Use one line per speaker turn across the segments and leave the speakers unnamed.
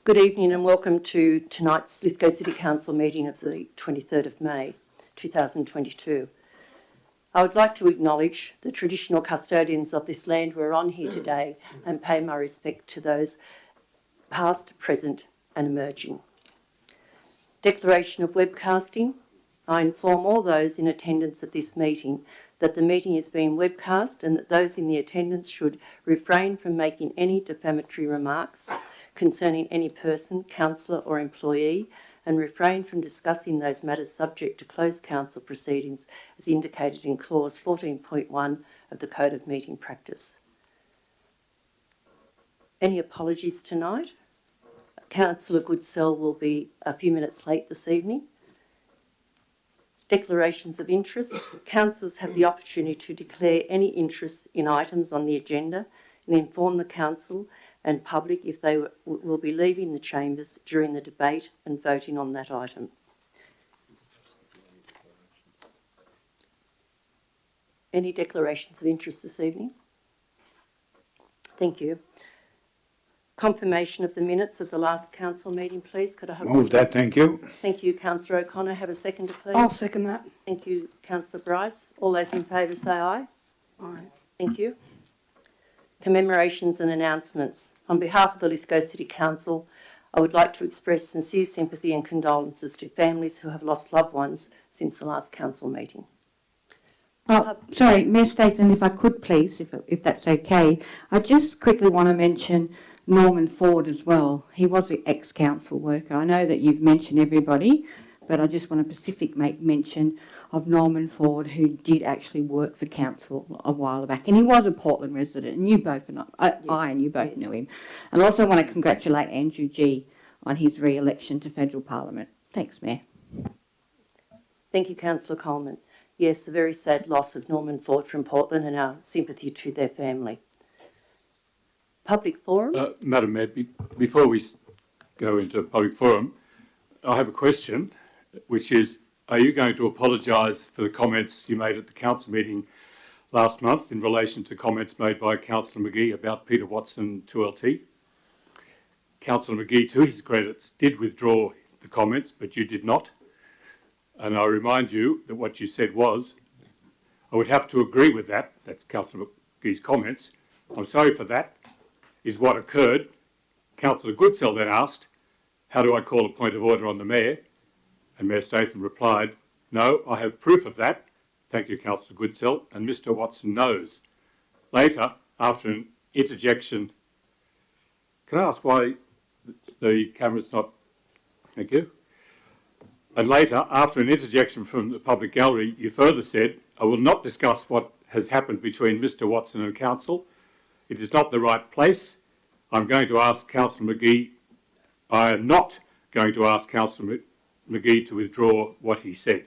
Good evening and welcome to tonight's Lithgow City Council meeting of the 23rd of May 2022. I would like to acknowledge the traditional custodians of this land we're on here today and pay my respect to those past, present and emerging. Declaration of webcasting. I inform all those in attendance at this meeting that the meeting is being webcast and that those in the attendance should refrain from making any defamatory remarks concerning any person, councillor or employee, and refrain from discussing those matters subject to closed council proceedings as indicated in clause 14.1 of the Code of Meeting Practice. Any apologies tonight? Councillor Goodsell will be a few minutes late this evening. Declarations of interest. Councillors have the opportunity to declare any interest in items on the agenda and inform the council and public if they will be leaving the chambers during the debate and voting on that item. Any declarations of interest this evening? Thank you. Confirmation of the minutes of the last council meeting, please. Could I have
Move that, thank you.
Thank you, Councillor O'Connor. Have a seconder, please.
I'll second that.
Thank you, Councillor Bryce. All those in favour say aye.
Aye.
Thank you. Commemorations and announcements. On behalf of the Lithgow City Council, I would like to express sincere sympathy and condolences to families who have lost loved ones since the last council meeting.
Oh, sorry, Mayor Statham, if I could please, if that's okay, I just quickly want to mention Norman Ford as well. He was an ex-council worker. I know that you've mentioned everybody, but I just want to specifically make mention of Norman Ford, who did actually work for council a while back, and he was a Portland resident, and you both know, I and you both knew him. And I also want to congratulate Andrew G on his re-election to federal parliament. Thanks, Mayor.
Thank you, Councillor Coleman. Yes, a very sad loss of Norman Ford from Portland and our sympathy to their family. Public forum?
Madam Mayor, before we go into public forum, I have a question, which is, are you going to apologise for the comments you made at the council meeting last month in relation to comments made by Councillor McGee about Peter Watson 2LT? Councillor McGee, to his credits, did withdraw the comments, but you did not. And I remind you that what you said was, I would have to agree with that, that's Councillor McGee's comments. I'm sorry for that, is what occurred. Councillor Goodsell then asked, how do I call a point of order on the Mayor? And Mayor Statham replied, no, I have proof of that. Thank you, Councillor Goodsell. And Mr Watson knows. Later, after an interjection, can I ask why the camera's not, thank you. And later, after an interjection from the public gallery, you further said, I will not discuss what has happened between Mr Watson and council. It is not the right place. I'm going to ask Councillor McGee, I am not going to ask Councillor McGee to withdraw what he said.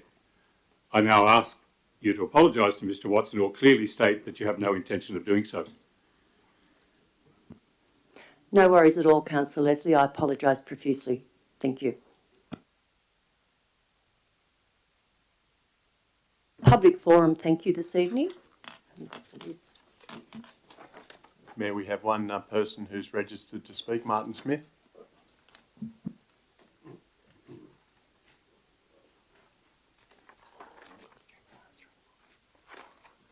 I now ask you to apologise to Mr Watson or clearly state that you have no intention of doing so.
No worries at all, Councillor Leslie. I apologise profusely. Thank you. Public forum, thank you this evening.
Mayor, we have one person who's registered to speak, Martin Smith.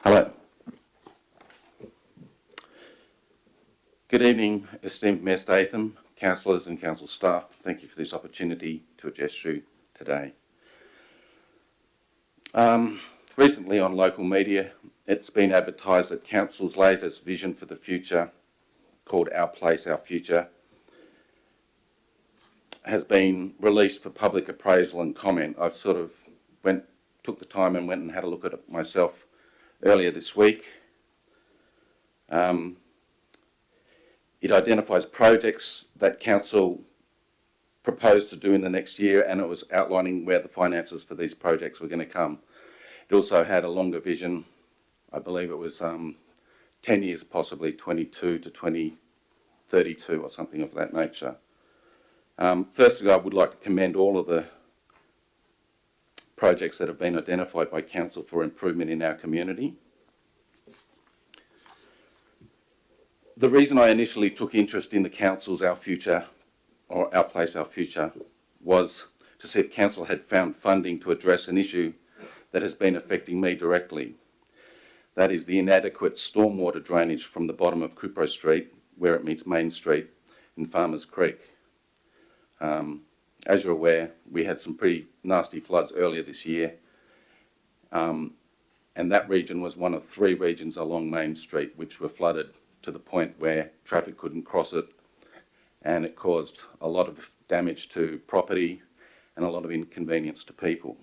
Hello. Good evening, esteemed Mayor Statham, councillors and council staff. Thank you for this opportunity to address you today. Recently on local media, it's been advertised that council's latest vision for the future, called Our Place, Our Future, has been released for public appraisal and comment. I've sort of took the time and went and had a look at it myself earlier this week. It identifies projects that council proposed to do in the next year, and it was outlining where the finances for these projects were going to come. It also had a longer vision. I believe it was 10 years, possibly 22 to 2032 or something of that nature. Firstly, I would like to commend all of the projects that have been identified by council for improvement in our community. The reason I initially took interest in the council's Our Future or Our Place, Our Future, was to see if council had found funding to address an issue that has been affecting me directly. That is the inadequate stormwater drainage from the bottom of Coupro Street, where it meets Main Street, in Farmers Creek. As you're aware, we had some pretty nasty floods earlier this year, and that region was one of 3 regions along Main Street which were flooded to the point where traffic couldn't cross it, and it caused a lot of damage to property and a lot of inconvenience to people.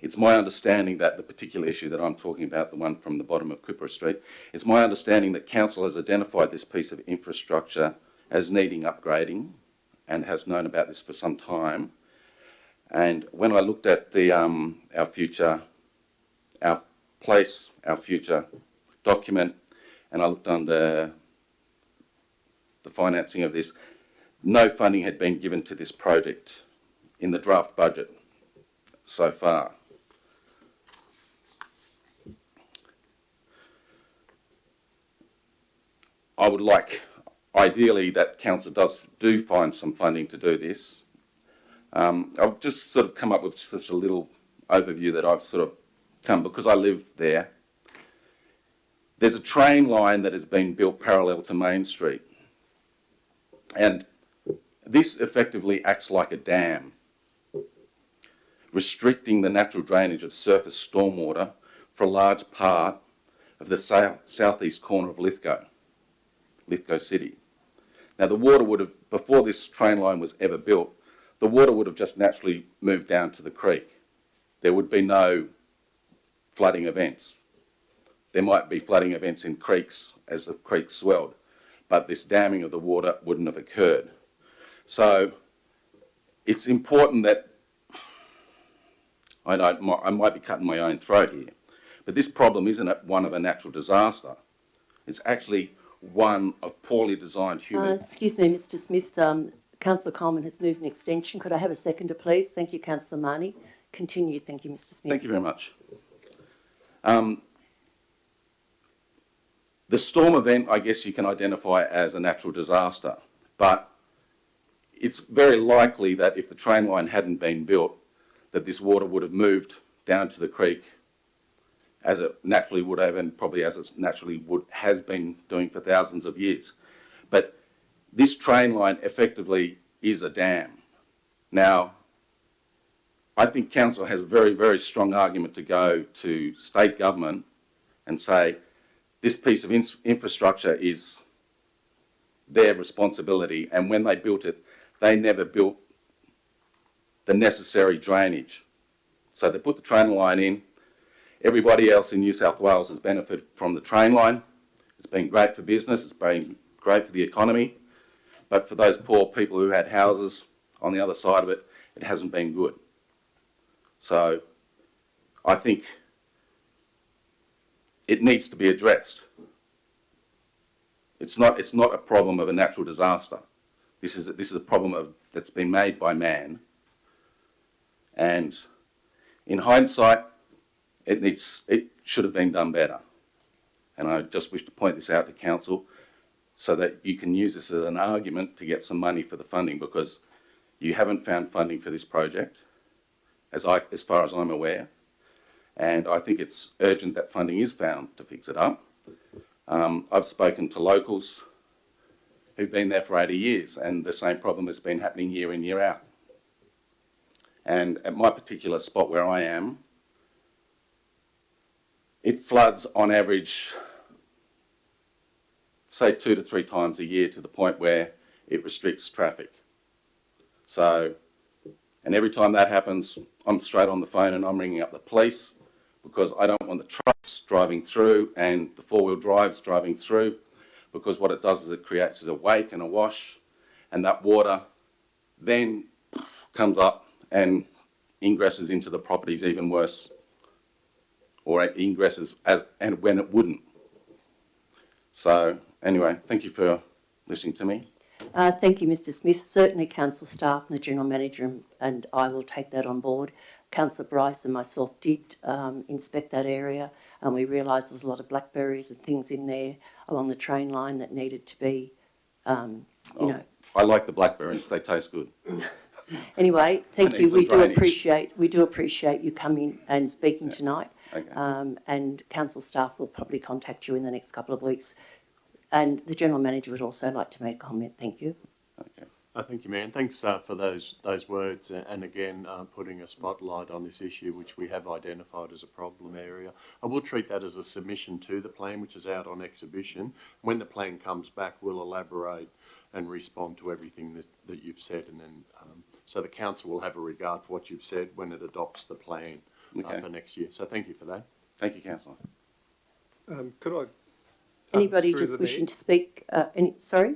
It's my understanding that the particular issue that I'm talking about, the one from the bottom of Coupro Street, it's my understanding that council has identified this piece of infrastructure as needing upgrading and has known about this for some time. And when I looked at the Our Place, Our Future document, and I looked under the financing of this, no funding had been given to this project in the draft budget so far. I would like, ideally, that council do find some funding to do this. I've just sort of come up with just a little overview that I've sort of come, because I live there. There's a train line that has been built parallel to Main Street, and this effectively acts like a dam, restricting the natural drainage of surface stormwater for a large part of the southeast corner of Lithgow City. Now, the water would have, before this train line was ever built, the water would have just naturally moved down to the creek. There would be no flooding events. There might be flooding events in creeks as the creek swelled, but this damming of the water wouldn't have occurred. So it's important that, I might be cutting my own throat here, but this problem isn't one of a natural disaster. It's actually one of poorly designed human...
Excuse me, Mr Smith. Councillor Coleman has moved an extension. Could I have a seconder, please? Thank you, Councillor Marnie. Continue. Thank you, Mr Smith.
Thank you very much. The storm event, I guess you can identify as a natural disaster, but it's very likely that if the train line hadn't been built, that this water would have moved down to the creek as it naturally would have, and probably as it naturally has been doing for thousands of years. But this train line effectively is a dam. Now, I think council has a very, very strong argument to go to state government and say, this piece of infrastructure is their responsibility, and when they built it, they never built the necessary drainage. So they put the train line in. Everybody else in New South Wales has benefited from the train line. It's been great for business, it's been great for the economy, but for those poor people who had houses on the other side of it, it hasn't been good. So I think it needs to be addressed. It's not a problem of a natural disaster. This is a problem that's been made by man. And in hindsight, it should have been done better. And I just wish to point this out to council so that you can use this as an argument to get some money for the funding, because you haven't found funding for this project, as far as I'm aware. And I think it's urgent that funding is found to fix it up. I've spoken to locals who've been there for 80 years, and the same problem has been happening year in, year out. And at my particular spot where I am, it floods on average, say 2 to 3 times a year, to the point where it restricts traffic. So, and every time that happens, I'm straight on the phone and I'm ringing up the police, because I don't want the trucks driving through and the 4-wheel drives driving through, because what it does is it creates a wake and a wash, and that water then comes up and ingresses into the properties even worse, or it ingresses and when it wouldn't. So anyway, thank you for listening to me.
Thank you, Mr Smith. Certainly council staff and the General Manager and I will take that on board. Councillor Bryce and myself did inspect that area, and we realised there was a lot of blackberries and things in there along the train line that needed to be,
I like the blackberries, they taste good.
Anyway, thank
I
you.
need some drainage.
We do appreciate you coming and speaking tonight.
Okay.
And council staff will probably contact you in the next couple of weeks. And the General Manager would also like to make a comment. Thank you.
Okay.
Thank you, Mayor, and thanks for those words, and again putting a spotlight on this issue which we have identified as a problem area. I will treat that as a submission to the plan, which is out on exhibition. When the plan comes back, we'll elaborate and respond to everything that you've said, and then so the council will have a regard for what you've said when it adopts the plan for next year. So thank you for that.
Thank you, Councillor.
Could I?
Anybody
through
just
the
wishing
mayor-
to speak? Sorry?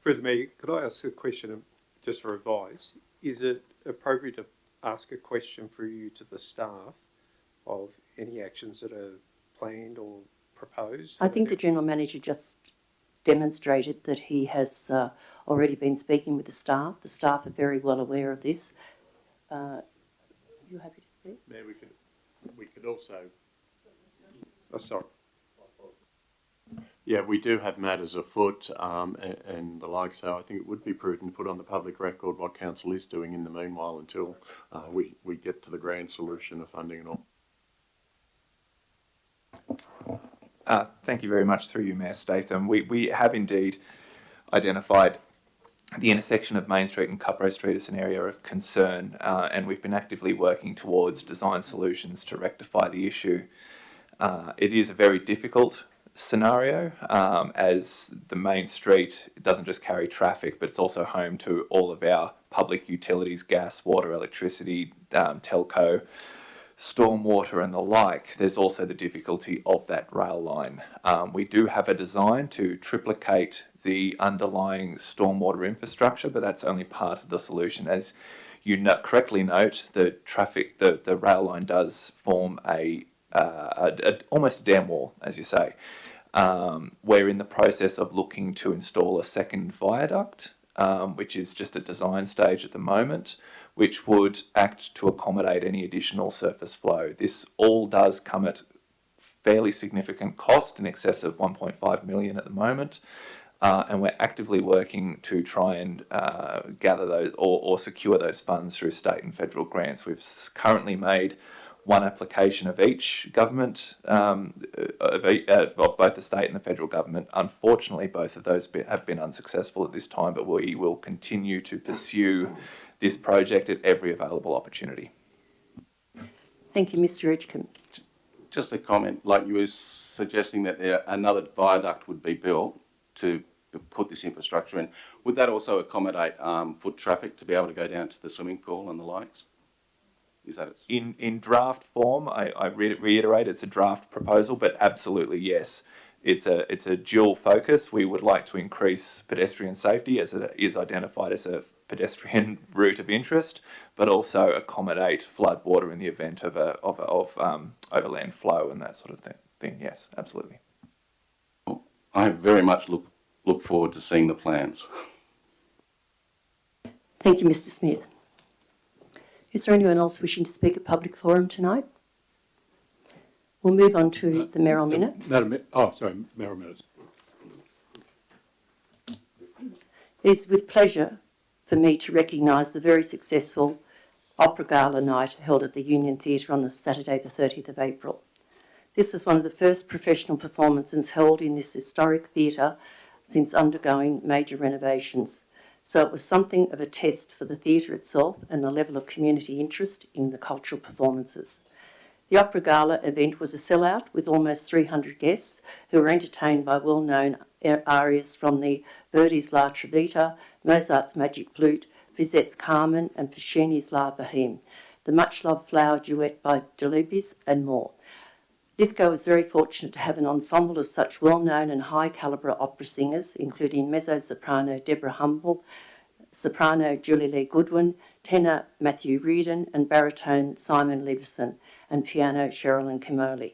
Through the mayor, could I ask a question just for advice? Is it appropriate to ask a question for you to the staff of any actions that are planned or proposed?
I think the General Manager just demonstrated that he has already been speaking with the staff. The staff are very well aware of this. You happy to speak?
Mayor, we could also.
Oh, sorry.
Yeah, we do have matters afoot and the like, so I think it would be prudent to put on the public record what council is doing in the meanwhile until we get to the grand solution of funding and all.
Thank you very much through you, Mayor Statham. We have indeed identified the intersection of Main Street and Cupro Street as an area of concern, and we've been actively working towards design solutions to rectify the issue. It is a very difficult scenario, as the main street doesn't just carry traffic, but it's also home to all of our public utilities, gas, water, electricity, telco, stormwater and the like. There's also the difficulty of that rail line. We do have a design to triplicate the underlying stormwater infrastructure, but that's only part of the solution. As you correctly note, the rail line does form almost a dam wall, as you say. We're in the process of looking to install a second viaduct, which is just at design stage at the moment, which would act to accommodate any additional surface flow. This all does come at fairly significant cost, in excess of 1.5 million at the moment. And we're actively working to try and gather those or secure those funds through state and federal grants. We've currently made one application of each government, of both the state and the federal government. Unfortunately, both of those have been unsuccessful at this time, but we will continue to pursue this project at every available opportunity.
Thank you, Mr. Edgecombe.
Just a comment, like you were suggesting that another viaduct would be built to put this infrastructure in. Would that also accommodate foot traffic to be able to go down to the swimming pool and the likes? Is that it's...
In draft form, I reiterate, it's a draft proposal, but absolutely yes. It's a dual focus. We would like to increase pedestrian safety as it is identified as a pedestrian route of interest, but also accommodate flood water in the event of overland flow and that sort of thing. Yes, absolutely.
I very much look forward to seeing the plans.
Thank you, Mr. Smith. Is there anyone else wishing to speak at public forum tonight? We'll move on to the Merrill Minute.
Merrill Minutes.
It is with pleasure for me to recognise the very successful Opera Gala night held at the Union Theatre on the Saturday the 30th of April. This was one of the first professional performances held in this historic theatre since undergoing major renovations. So it was something of a test for the theatre itself and the level of community interest in the cultural performances. The Opera Gala event was a sellout with almost 300 guests who were entertained by well-known arias from the Verdi's La Traviata, Mozart's Magic Flute, Bizet's Carmen and Puccini's La Boheme, the much-loved Flower Duet by Delibes and more. Lithgow was very fortunate to have an ensemble of such well-known and high-calibre opera singers, including mezzo-soprano Deborah Humble, soprano Julie Lee Goodwin, tenor Matthew Reardon, and baritone Simon Leveson, and piano Sherilyn Kimoli.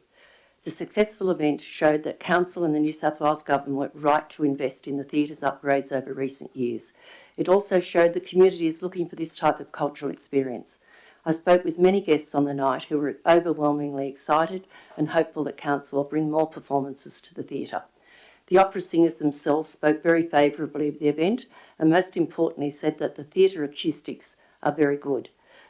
The successful event showed that Council and the New South Wales Government were right to invest in the theatre's upgrades over recent years. It also showed the community is looking for this type of cultural experience. I spoke with many guests on the night who were overwhelmingly excited and hopeful that Council will bring more performances to the theatre. The opera singers themselves spoke very favourably of the event and most importantly said that the theatre acoustics are very good.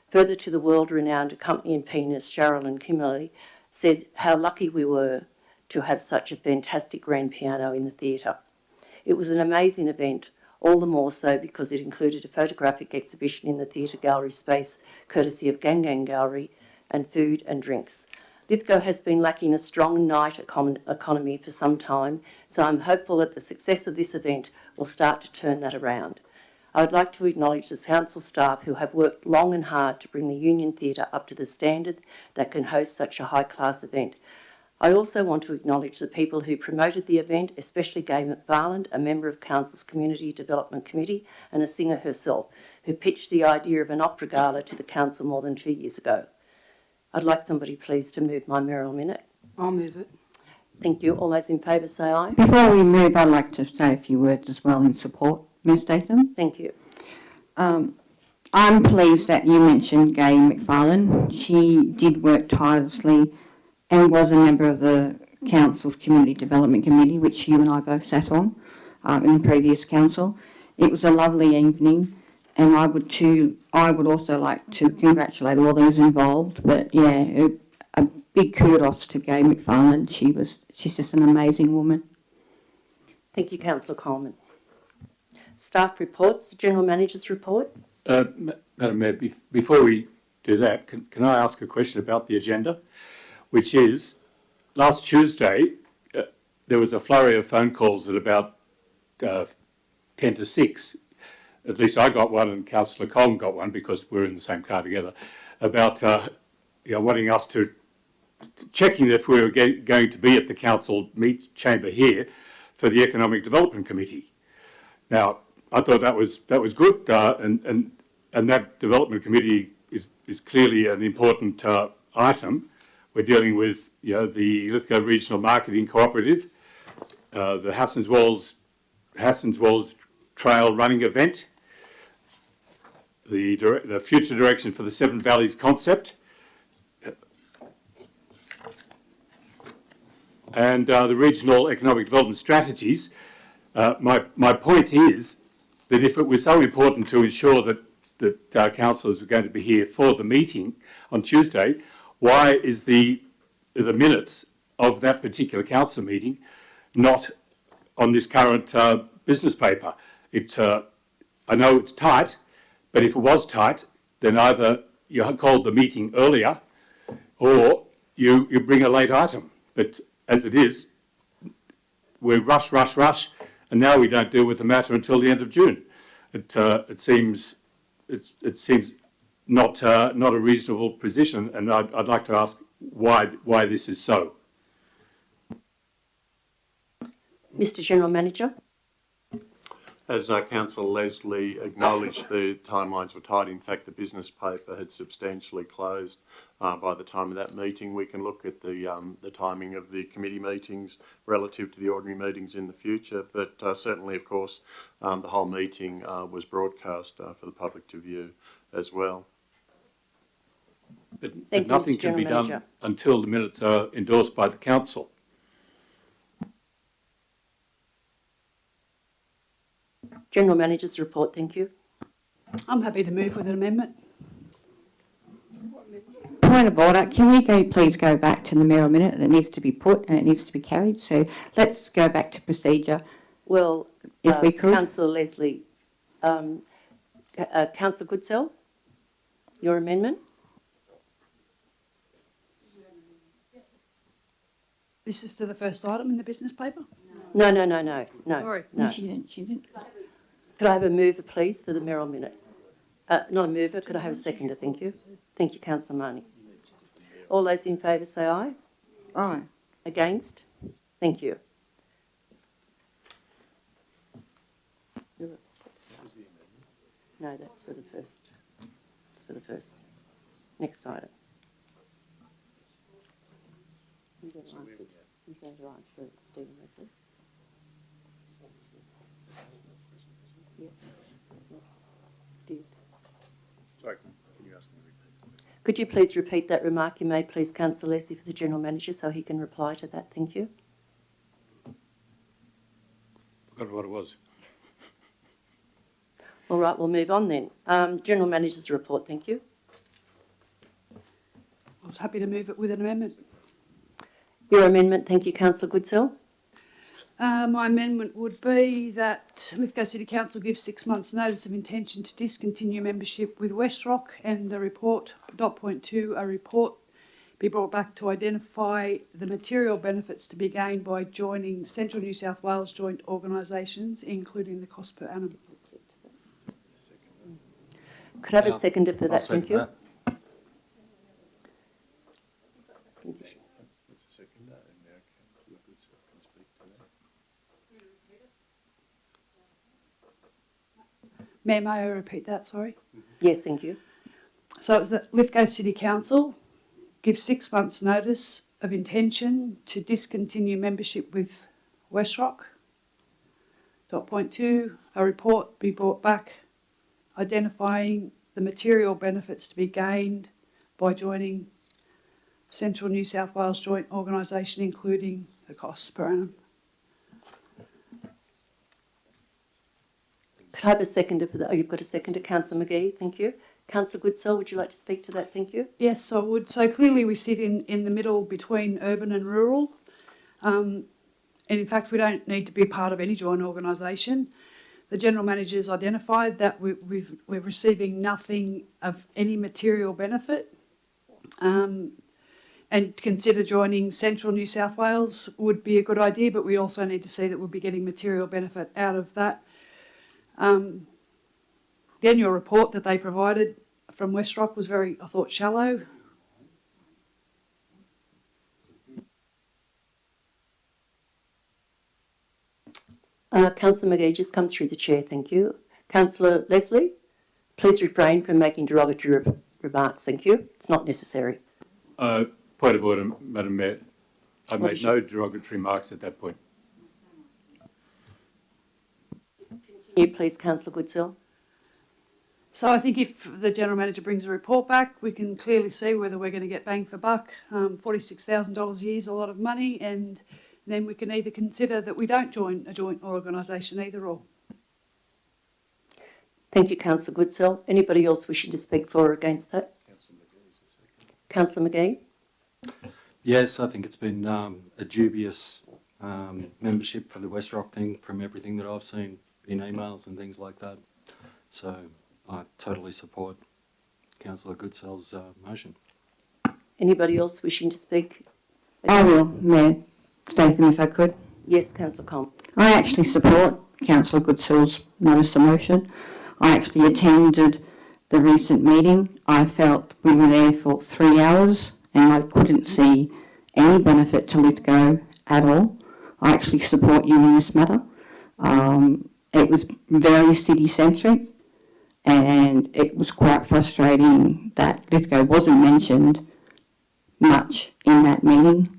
Further to the world-renowned accompanying pianist Sherilyn Kimberley said how lucky we were to have such a fantastic grand piano in the theatre. It was an amazing event, all the more so because it included a photographic exhibition in the theatre gallery space, courtesy of Gang Gang Gallery, and food and drinks. Lithgow has been lacking a strong night economy for some time, so I'm hopeful that the success of this event will start to turn that around. I would like to acknowledge the council staff who have worked long and hard to bring the Union Theatre up to the standard that can host such a high-class event. I also want to acknowledge the people who promoted the event, especially Gay McFarland, a member of Council's Community Development Committee and a singer herself, who pitched the idea of an opera gala to the council more than 2 years ago. I'd like somebody please to move my Merrill Minute.
I'll move it.
Thank you. All those in favour say aye.
Before we move, I'd like to say a few words as well in support, Ms Statham.
Thank you.
I'm pleased that you mentioned Gay McFarlane. She did work tirelessly and was a member of the council's Community Development Committee, which you and I both sat on in the previous council. It was a lovely evening, and I would also like to congratulate all those involved. But yeah, a big kudos to Gay McFarlane. She's just an amazing woman.
Thank you, Councillor Coleman. Staff reports, the General Manager's report.
Madam Mayor, before we do that, can I ask a question about the agenda? Which is, last Tuesday, there was a flurry of phone calls at about 10 to 6. At least I got one and Councillor Coleman got one because we're in the same car together, about wanting us to, checking if we were going to be at the council chamber here for the Economic Development Committee. Now, I thought that was good, and that development committee is clearly an important item. We're dealing with the Lithgow Regional Marketing Cooperative, the Hassans Walls Trail running event, the future direction for the Seven Valleys concept, and the regional economic development strategies. My point is that if it was so important to ensure that our councillors were going to be here for the meeting on Tuesday, why is the minutes of that particular council meeting not on this current business paper? I know it's tight, but if it was tight, then either you called the meeting earlier or you bring a late item. But as it is, we rush, and now we don't deal with the matter until the end of June. It seems not a reasonable position, and I'd like to ask why this is so.
Mr. General Manager.
As Councillor Leslie acknowledged, the timelines were tight. In fact, the business paper had substantially closed by the time of that meeting. We can look at the timing of the committee meetings relative to the ordinary meetings in the future, but certainly, of course, the whole meeting was broadcast for the public to view as well.
But
Thank you,
nothing
Mr.
can be
General
done
Manager.
until the minutes are endorsed by the council.
General Manager's report, thank you.
I'm happy to move with an amendment.
Point of order, can we please go back to the Merrill Minute? It needs to be put and it needs to be carried. So let's go back to procedure.
Well,
If we could.
Councillor Leslie, Councillor Goodsell, your amendment?
This is to the first item in the business paper?
No.
Sorry.
No.
She didn't.
Could I have a mover, please, for the Merrill Minute? Not a mover, could I have a seconder? Thank you. Thank you, Councillor Marnie. All those in favour say aye.
Aye.
Against? Thank you. No, that's for the first. It's for the first. Next item. You're going to answer Stephen Leslie. Yeah. Did.
Sorry, can you ask me to repeat?
Could you please repeat that remark you made, please, Councillor Leslie, for the General Manager, so he can reply to that? Thank you. All right, we'll move on then. General Manager's report, thank you.
I was happy to move it with an amendment.
Your amendment, thank you, Councillor Goodsell.
My amendment would be that Lithgow City Council gives 6 months' notice of intention to discontinue membership with West Rock, and the report, dot point 2, a report be brought back to identify the material benefits to be gained by joining Central New South Wales joint organisations, including the cost per annum.
Could I have a seconder for that, thank you?
Mayor, may I repeat that, sorry?
Yes, thank you.
So it's that Lithgow City Council gives 6 months' notice of intention to discontinue membership with West Rock. Dot point 2, a report be brought back identifying the material benefits to be gained by joining Central New South Wales joint organisation, including the costs per annum.
Could I have a seconder for that? Oh, you've got a seconder, Councillor McGee, thank you. Councillor Goodsell, would you like to speak to that? Thank you.
Yes, I would. So clearly we sit in the middle between urban and rural. And in fact, we don't need to be part of any joint organisation. The General Manager's identified that we're receiving nothing of any material benefit. And consider joining Central New South Wales would be a good idea, but we also need to see that we'll be getting material benefit out of that. The annual report that they provided from West Rock was very, I thought, shallow.
Councillor McGee, just come through the chair, thank you. Councillor Leslie, please refrain from making derogatory remarks, thank you. It's not necessary.
Point of order, Madam Mayor. I
What
made
is
no derogatory remarks at that point.
Can you please, Councillor Goodsell?
So I think if the General Manager brings a report back, we can clearly see whether we're going to get bang for buck. $46,000 a year is a lot of money, and then we can either consider that we don't join a joint organisation, either or.
Thank you, Councillor Goodsell. Anybody else wishing to speak for or against that? Councillor McGee?
Yes, I think it's been a dubious membership for the West Rock thing from everything that I've seen in emails and things like that. So I totally support Councillor Goodsell's motion.
Anybody else wishing to speak?
I will, Mayor Statham, if I could.
Yes, Councillor Comp.
I actually support Councillor Goodsell's notice of motion. I actually attended the recent meeting. I felt we were there for 3 hours and I couldn't see any benefit to Lithgow at all. I actually support you in this matter. It was very city-centric and it was quite frustrating that Lithgow wasn't mentioned much in that meeting.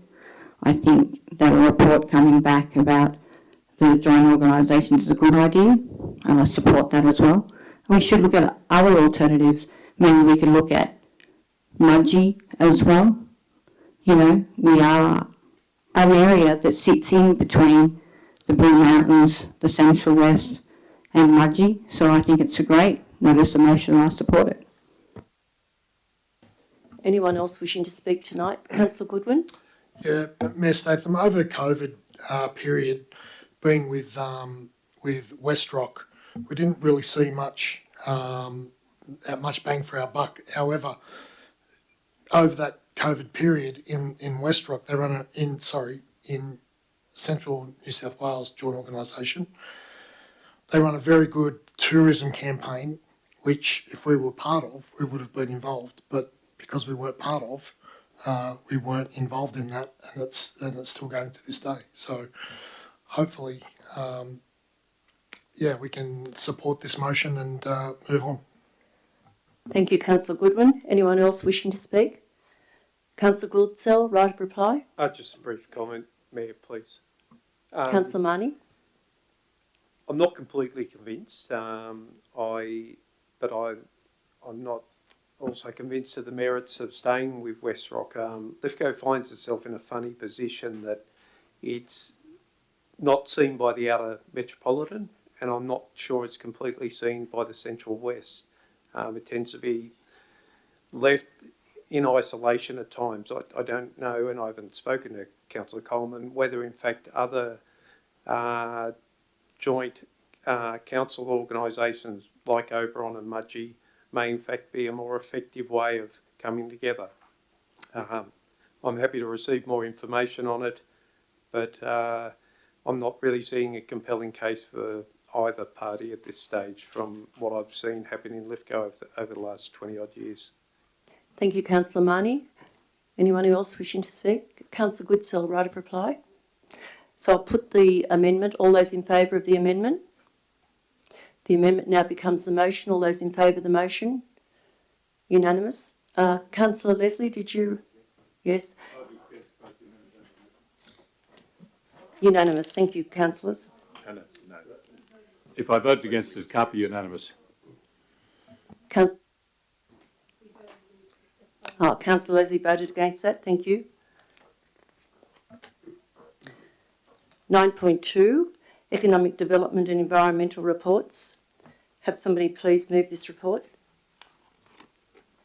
I think that a report coming back about the joint organisations is a good idea, and I support that as well. We should look at other alternatives. Maybe we could look at Mudgee as well. You know, we are an area that sits in between the Blue Mountains, the Central West and Mudgee, so I think it's a great notice of motion and I support it.
Anyone else wishing to speak tonight? Councillor Goodwin?
Yeah, Mayor Statham, over the COVID period, being with West Rock, we didn't really see much bang for our buck. However, over that COVID period in West Rock, they run in Central New South Wales joint organisation. They run a very good tourism campaign, which if we were part of, we would have been involved. But because we weren't part of, we weren't involved in that, and it's still going to this day. So hopefully, we can support this motion and move on.
Thank you, Councillor Goodwin. Anyone else wishing to speak? Councillor Goodsell, right of reply.
Just a brief comment, Mayor, please.
Councillor Marnie.
I'm not completely convinced. I'm not also convinced of the merits of staying with West Rock. Lithgow finds itself in a funny position that it's not seen by the outer metropolitan and I'm not sure it's completely seen by the Central West. It tends to be left in isolation at times. I don't know, and I haven't spoken to Councillor Coleman, whether in fact other joint council organisations like Oberon and Mudgee may in fact be a more effective way of coming together. I'm happy to receive more information on it, but I'm not really seeing a compelling case for either party at this stage from what I've seen happen in Lithgow over the last 20 odd years.
Thank you, Councillor Marnie. Anyone else wishing to speak? Councillor Goodsell, right of reply. So I'll put the amendment. All those in favour of the amendment? The amendment now becomes the motion. All those in favour of the motion? Unanimous. Councillor Leslie, did you? Yes. Unanimous. Thank you, councillors.
No. If I voted against it, it can't be unanimous.
Councillor Leslie voted against that. Thank you. 9.2, Economic Development and Environmental Reports. Have somebody please move this report.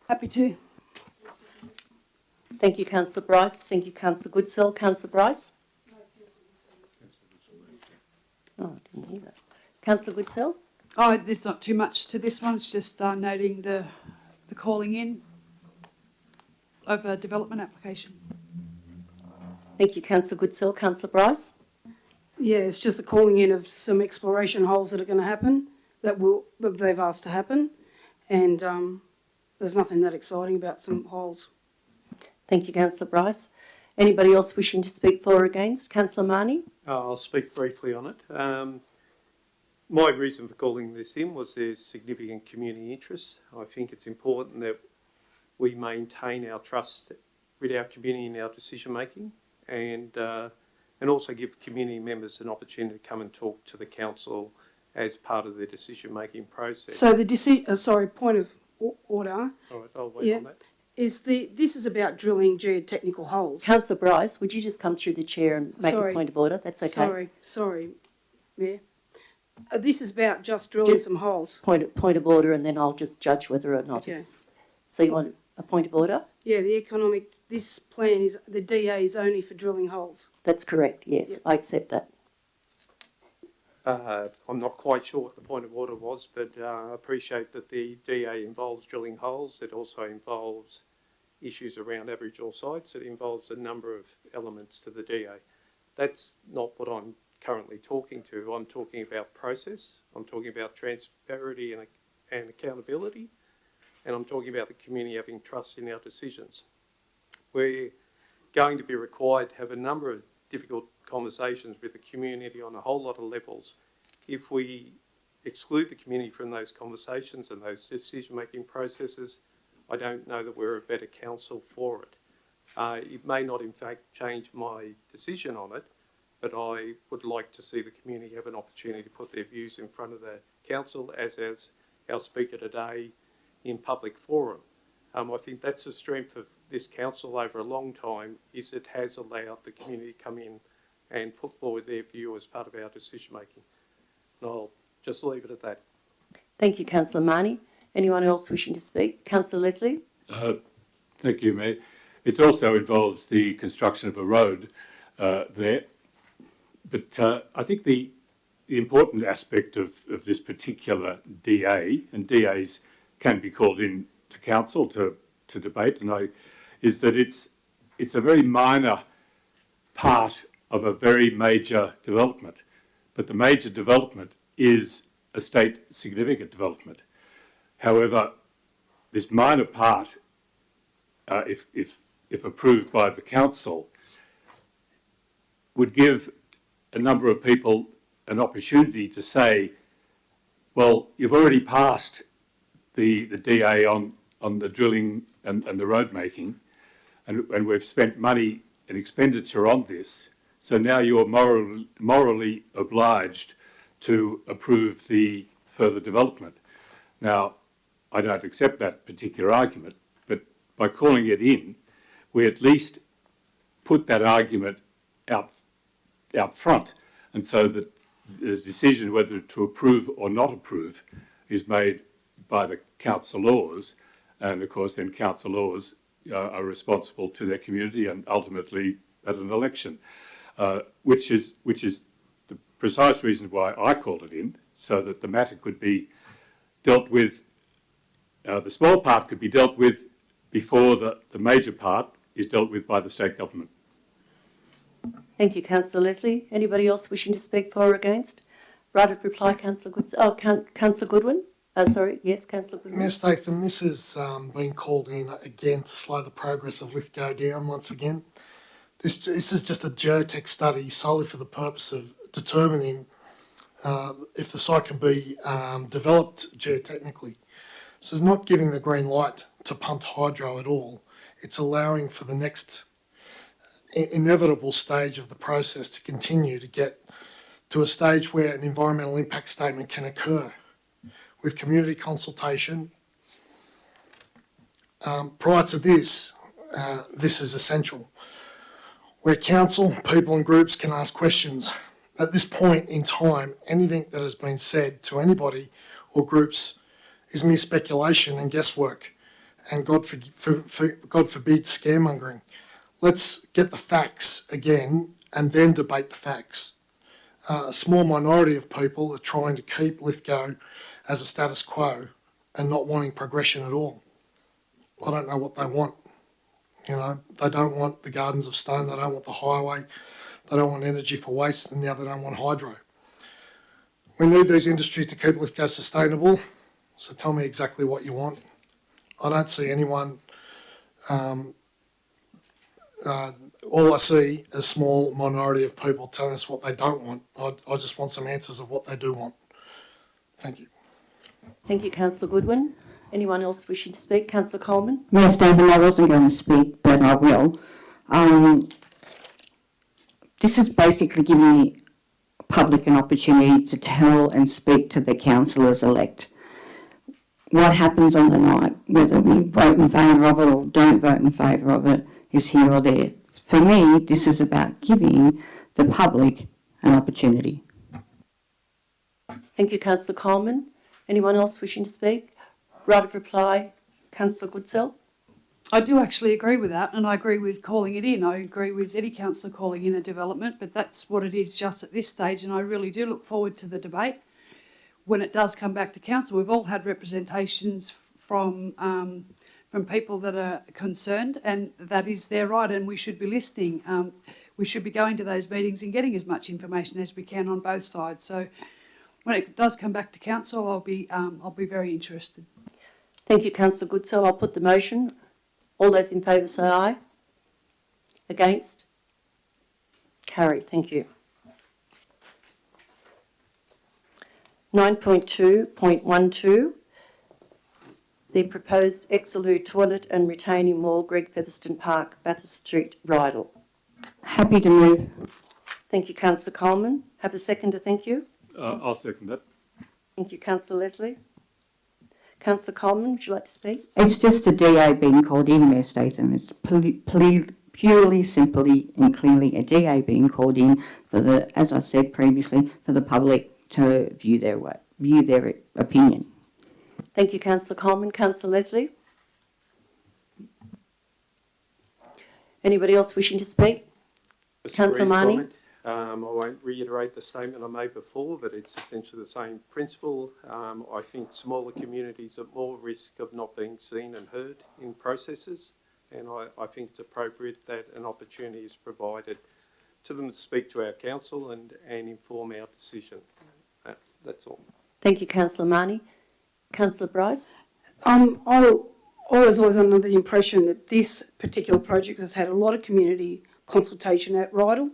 Happy to.
Thank you, Councillor Bryce. Thank you, Councillor Goodsell. Councillor Bryce? Oh, I didn't hear that. Councillor Goodsell?
Oh, there's not too much to this one. It's just noting the calling in of a development application.
Thank you, Councillor Goodsell. Councillor Bryce?
Yeah, it's just the calling in of some exploration holes that are going to happen, that they've asked to happen, and there's nothing that exciting about some holes.
Thank you, Councillor Bryce. Anybody else wishing to speak for or against? Councillor Marnie?
I'll speak briefly on it. My reason for calling this in was there's significant community interest. I think it's important that we maintain our trust with our community in our decision making, and also give community members an opportunity to come and talk to the council as part of the decision making process.
So the point of order.
All right, I'll wait on that.
This is about drilling geotechnical holes.
Councillor Bryce, would you just come through the chair and make a point of order? That's okay.
Sorry, Mayor. This is about just drilling some holes.
Point of order, and then I'll just judge whether or not it's... So you want a point of order?
Yeah, this plan is, the DA is only for drilling holes.
That's correct, yes. Yep. I accept that.
I'm not quite sure what the point of order was, but I appreciate that the DA involves drilling holes. It also involves issues around Aboriginal sites. It involves a number of elements to the DA. That's not what I'm currently talking to. I'm talking about process. I'm talking about transparency and accountability. And I'm talking about the community having trust in our decisions. We're going to be required to have a number of difficult conversations with the community on a whole lot of levels. If we exclude the community from those conversations and those decision-making processes, I don't know that we're a better council for it. It may not, in fact, change my decision on it, but I would like to see the community have an opportunity to put their views in front of the council, as our speaker today, in public forum. I think that's the strength of this council over a long time, is it has allowed the community to come in and put forward their view as part of our decision making. And I'll just leave it at that.
Thank you, Councillor Marnie. Anyone else wishing to speak? Councillor Leslie?
Thank you, Mayor. It also involves the construction of a road there. But I think the important aspect of this particular DA, and DAs can be called in to council to debate, is that it's a very minor part of a very major development. But the major development is a state significant development. However, this minor part, if approved by the council, would give a number of people an opportunity to say, well, you've already passed the DA on the drilling and the road making, and we've spent money and expenditure on this, so now you're morally obliged to approve the further development. Now, I don't accept that particular argument, but by calling it in, we at least put that argument out front, and so that the decision whether to approve or not approve is made by the councillors, and of course then councillors are responsible to their community and ultimately at an election, which is the precise reason why I called it in, so that the matter could be dealt with, the small part could be dealt with before the major part is dealt with by the state government.
Thank you, Councillor Leslie. Anybody else wishing to speak for or against? Right of reply, Councillor Goodson. Oh, Councillor Goodwin. Sorry, yes, Councillor Goodwin.
Mayor Statham, this has been called in again to slow the progress of Lithgow down once again. This is just a geotech study solely for the purpose of determining if the site can be developed geotechnically. So it's not giving the green light to pumped hydro at all. It's allowing for the next inevitable stage of the process to continue to get to a stage where an environmental impact statement can occur with community consultation. Prior to this, this is essential, where council, people and groups can ask questions. At this point in time, anything that has been said to anybody or groups is mere speculation and guesswork, and God forbid scaremongering. Let's get the facts again and then debate the facts. A small minority of people are trying to keep Lithgow as a status quo and not wanting progression at all. I don't know what they want. You know, they don't want the Gardens of Stone, they don't want the highway, they don't want energy for waste, and now they don't want hydro. We need these industries to keep Lithgow sustainable, so tell me exactly what you want. I don't see anyone, all I see is a small minority of people telling us what they don't want. I just want some answers of what they do want. Thank you.
Thank you, Councillor Goodwin. Anyone else wishing to speak? Councillor Coleman.
Mayor Statham, I wasn't going to speak, but I will. This is basically giving the public an opportunity to tell and speak to the councillors-elect. What happens on the night, whether we vote in favour of it or don't vote in favour of it, is here or there. For me, this is about giving the public an opportunity.
Thank you, Councillor Coleman. Anyone else wishing to speak? Right of reply, Councillor Goodsell.
I do actually agree with that, and I agree with calling it in. I agree with any councillor calling in a development, but that's what it is just at this stage, and I really do look forward to the debate when it does come back to council. We've all had representations from people that are concerned, and that is their right, and we should be listening. We should be going to those meetings and getting as much information as we can on both sides. So when it does come back to council, I'll be very interested.
Thank you, Councillor Goodsell. I'll put the motion. All those in favour say aye. Against? Carried. Thank you. 9.2.12. The proposed Exelou toilet and retaining wall, Greg Featherston Park, Bathurst Street, Rydal.
Happy to move.
Thank you, Councillor Coleman. Have a second to thank you.
I'll second that.
Thank you, Councillor Leslie. Councillor Coleman, would you like to speak?
It's just a DA being called in, Mayor Statham. It's purely, simply and clearly a DA being called in for the, as I said previously, for the public to view their opinion.
Thank you, Councillor Coleman. Councillor Leslie? Anybody else wishing to speak?
Just a
Councillor
brief
Marnie?
comment. I won't reiterate the statement I made before, but it's essentially the same principle. I think smaller communities are at more risk of not being seen and heard in processes, and I think it's appropriate that an opportunity is provided to them to speak to our council and inform our decision. That's all.
Thank you, Councillor Marnie. Councillor Bryce?
I was always under the impression that this particular project has had a lot of community consultation at Rydal.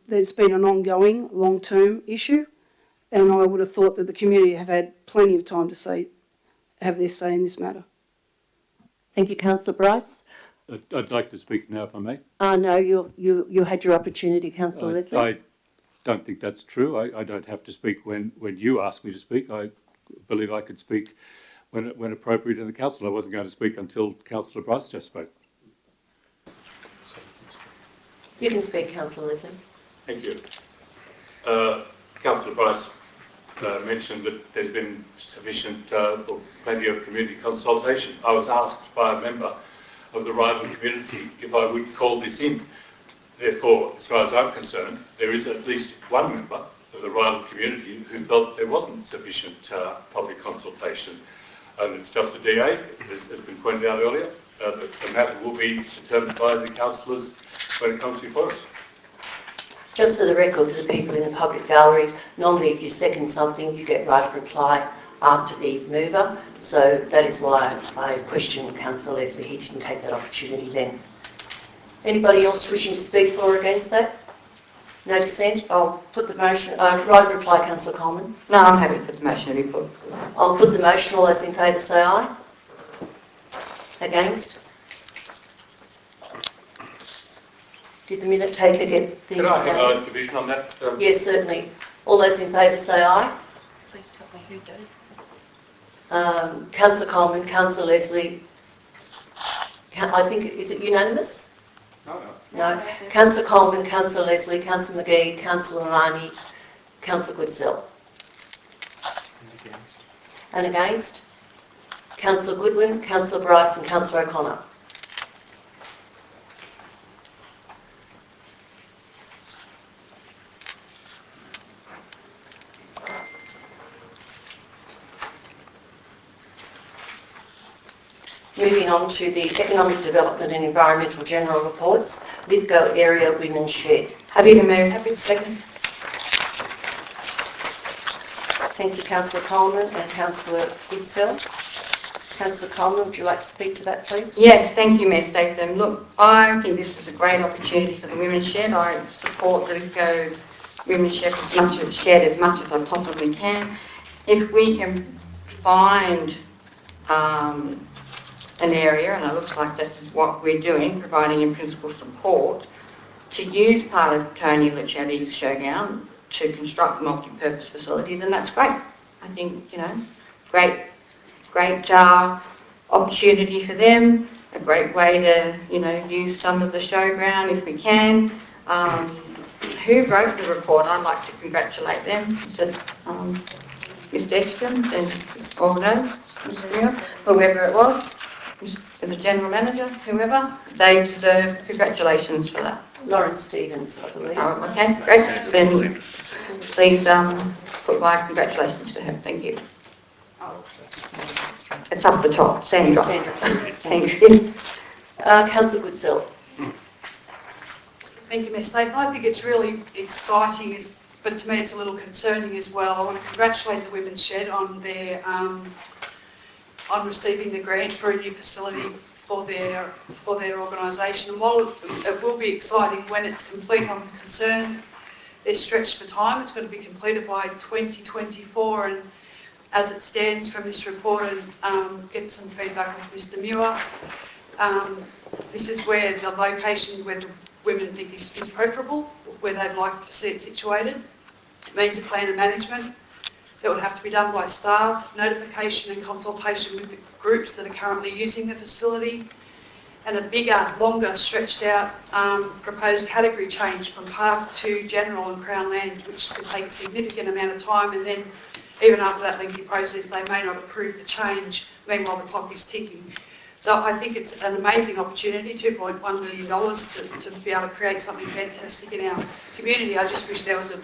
There's been an ongoing long-term issue, and I would have thought that the community have had plenty of time to have their say in this matter.
Thank you, Councillor Bryce.
I'd like to speak now, if I may.
No, you had your opportunity, Councillor Leslie.
I don't think that's true. I don't have to speak when you ask me to speak. I believe I could speak when appropriate in the council. I wasn't going to speak until Councillor Bryce just spoke.
You can speak, Councillor Leslie.
Thank you. Councillor Bryce mentioned that there's been sufficient or plenty of community consultation. I was asked by a member of the Ryland community if I would call this in. Therefore, as far as I'm concerned, there is at least one member of the Ryland community who felt there wasn't sufficient public consultation. And it's just a DA, as has been pointed out earlier, that the matter will be determined by the councillors when it comes before us.
Just for the record, for the people in the public gallery, normally if you second something, you get right of reply after the mover. So that is why I questioned Councillor Leslie. He didn't take that opportunity then. Anybody else wishing to speak for or against that? No dissent? I'll put the motion. Right of reply, Councillor Coleman.
No, I'm happy for the motion to be put.
I'll put the motion. All those in favour say aye. Against? Did the minute taker get the...
Can I have a division on that?
Yes, certainly. All those in favour say aye. Please tell me who did. Councillor Coleman, Councillor Leslie. I think, is it unanimous? No. Councillor Coleman, Councillor Leslie, Councillor McGee, Councillor Marnie, Councillor Goodsell. And against? Councillor Goodwin, Councillor Bryce and Councillor O'Connor. Moving on to the Economic Development and Environmental General Reports, Lithgow Area Women's Shed.
Happy to move.
Happy to second. Thank you, Councillor Coleman and Councillor Goodsell. Councillor Coleman, would you like to speak to that, please?
Yes, thank you, Mayor Statham. Look, I think this is a great opportunity for the Women's Shed. I support the Lithgow Women's Shed as much as I possibly can. If we can find an area, and it looks like this is what we're doing, providing in-principle support, to use part of Tony Lichetti's showground to construct multi-purpose facilities, then that's great. I think, great opportunity for them, a great way to, use some of the showground if we can. Who wrote the report? I'd like to congratulate them. So, Mr. Ekstrom and Mr. Muir, whoever it was, the General Manager, whoever, they deserve congratulations for that.
Lawrence Stevens, I believe.
Oh, okay, great. Then please put my congratulations to him. Thank you. It's up the top, Sandra. Thank you.
Councillor Goodsell.
Thank you, Ms. Statham. I think it's really exciting, but to me it's a little concerning as well. I want to congratulate the Women's Shed on their on receiving the grant for a new facility for their organisation. And while it will be exciting when it's complete, I'm concerned they're stretched for time. It's going to be completed by 2024, and as it stands from this report and get some feedback from Mr. Muir, this is where the location where the women think is preferable, where they'd like to see it situated. It means a plan of management that would have to be done by staff, notification and consultation with the groups that are currently using the facility, and a bigger, longer, stretched out proposed category change from park to general and Crown lands, which could take a significant amount of time, and then even after that lengthy process they may not approve the change, meanwhile the clock is ticking. So I think it's an amazing opportunity, $2.1 million to be able to create something fantastic in our community. I just wish there was a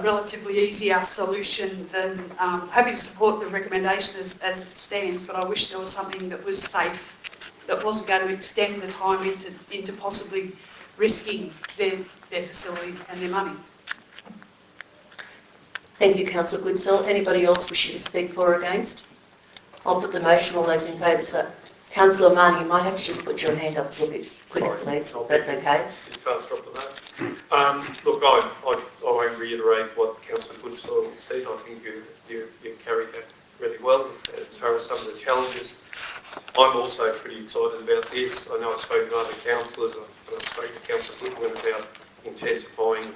relatively easier solution than happy to support the recommendation as it stands, but I wish there was something that was safe, that wasn't going to extend the time into possibly risking their facility and their money.
Thank you, Councillor Goodsell. Anybody else wishing to speak for or against? I'll put the motion. All those in favour say. Councillor Marnie, you might have to just put your hand up a little bit quicker, please, if that's okay.
Just fast off the that. Look, I won't reiterate what Councillor Goodsell said. I think you carried that really well as far as some of the challenges. I'm also pretty excited about this. I know I've spoken to other councillors and I've spoken to Councillor Goodwin about intensifying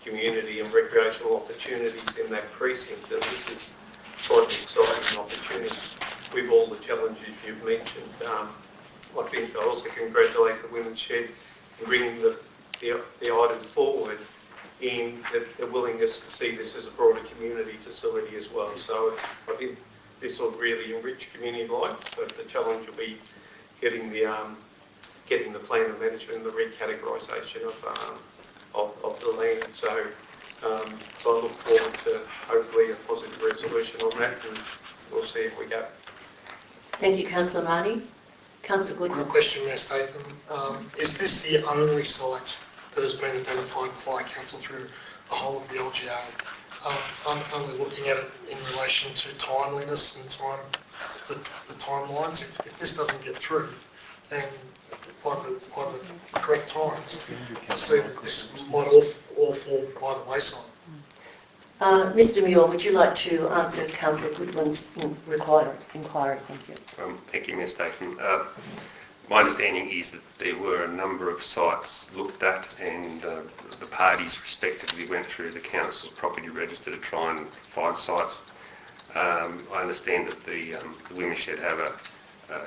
community and recreational opportunities in that precinct, and this is quite an exciting opportunity with all the challenges you've mentioned. I think I also congratulate the Women's Shed in bringing the item forward in the willingness to see this as a broader community facility as well. So I think this will really enrich community life, but the challenge will be getting the plan of management and the recategorisation of the land. So I look forward to hopefully a positive resolution on that, and we'll see if we go.
Thank you, Councillor Marnie. Councillor
Quick
Goodman.
question, Mayor Statham. Is this the only site that has been identified by council through the whole of the LGA? I'm only looking at it in relation to timeliness and the timelines. If this doesn't get through, then by the correct times, I see that this might all fall by the wayside.
Mr Muir, would you like to answer Councillor Goodwin's inquiry? Thank you.
Thank you, Ms. Statham. My understanding is that there were a number of sites looked at, and the parties respectively went through the council's property register to try and find sites. I understand that the Women's Shed have a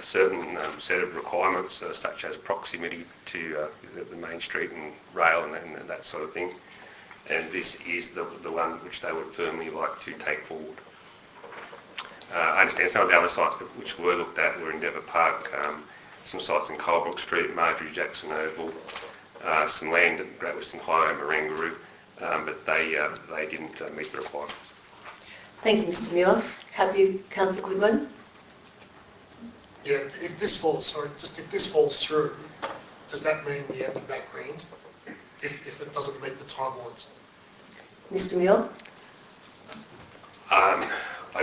certain set of requirements, such as proximity to the main street and rail and that sort of thing. And this is the one which they would firmly like to take forward. I understand some of the other sites which were looked at were Endeavour Park, some sites in Colebrook Street, Marjorie Jackson Oval, some land at Great Western Highway, Marangaroo, but they didn't meet the requirements.
Thank you, Mr Muir. Have you, Councillor Goodwin?
Yeah, if this falls through, does that mean the end of that grant? If it doesn't meet the timelines?
Mr Muir?
I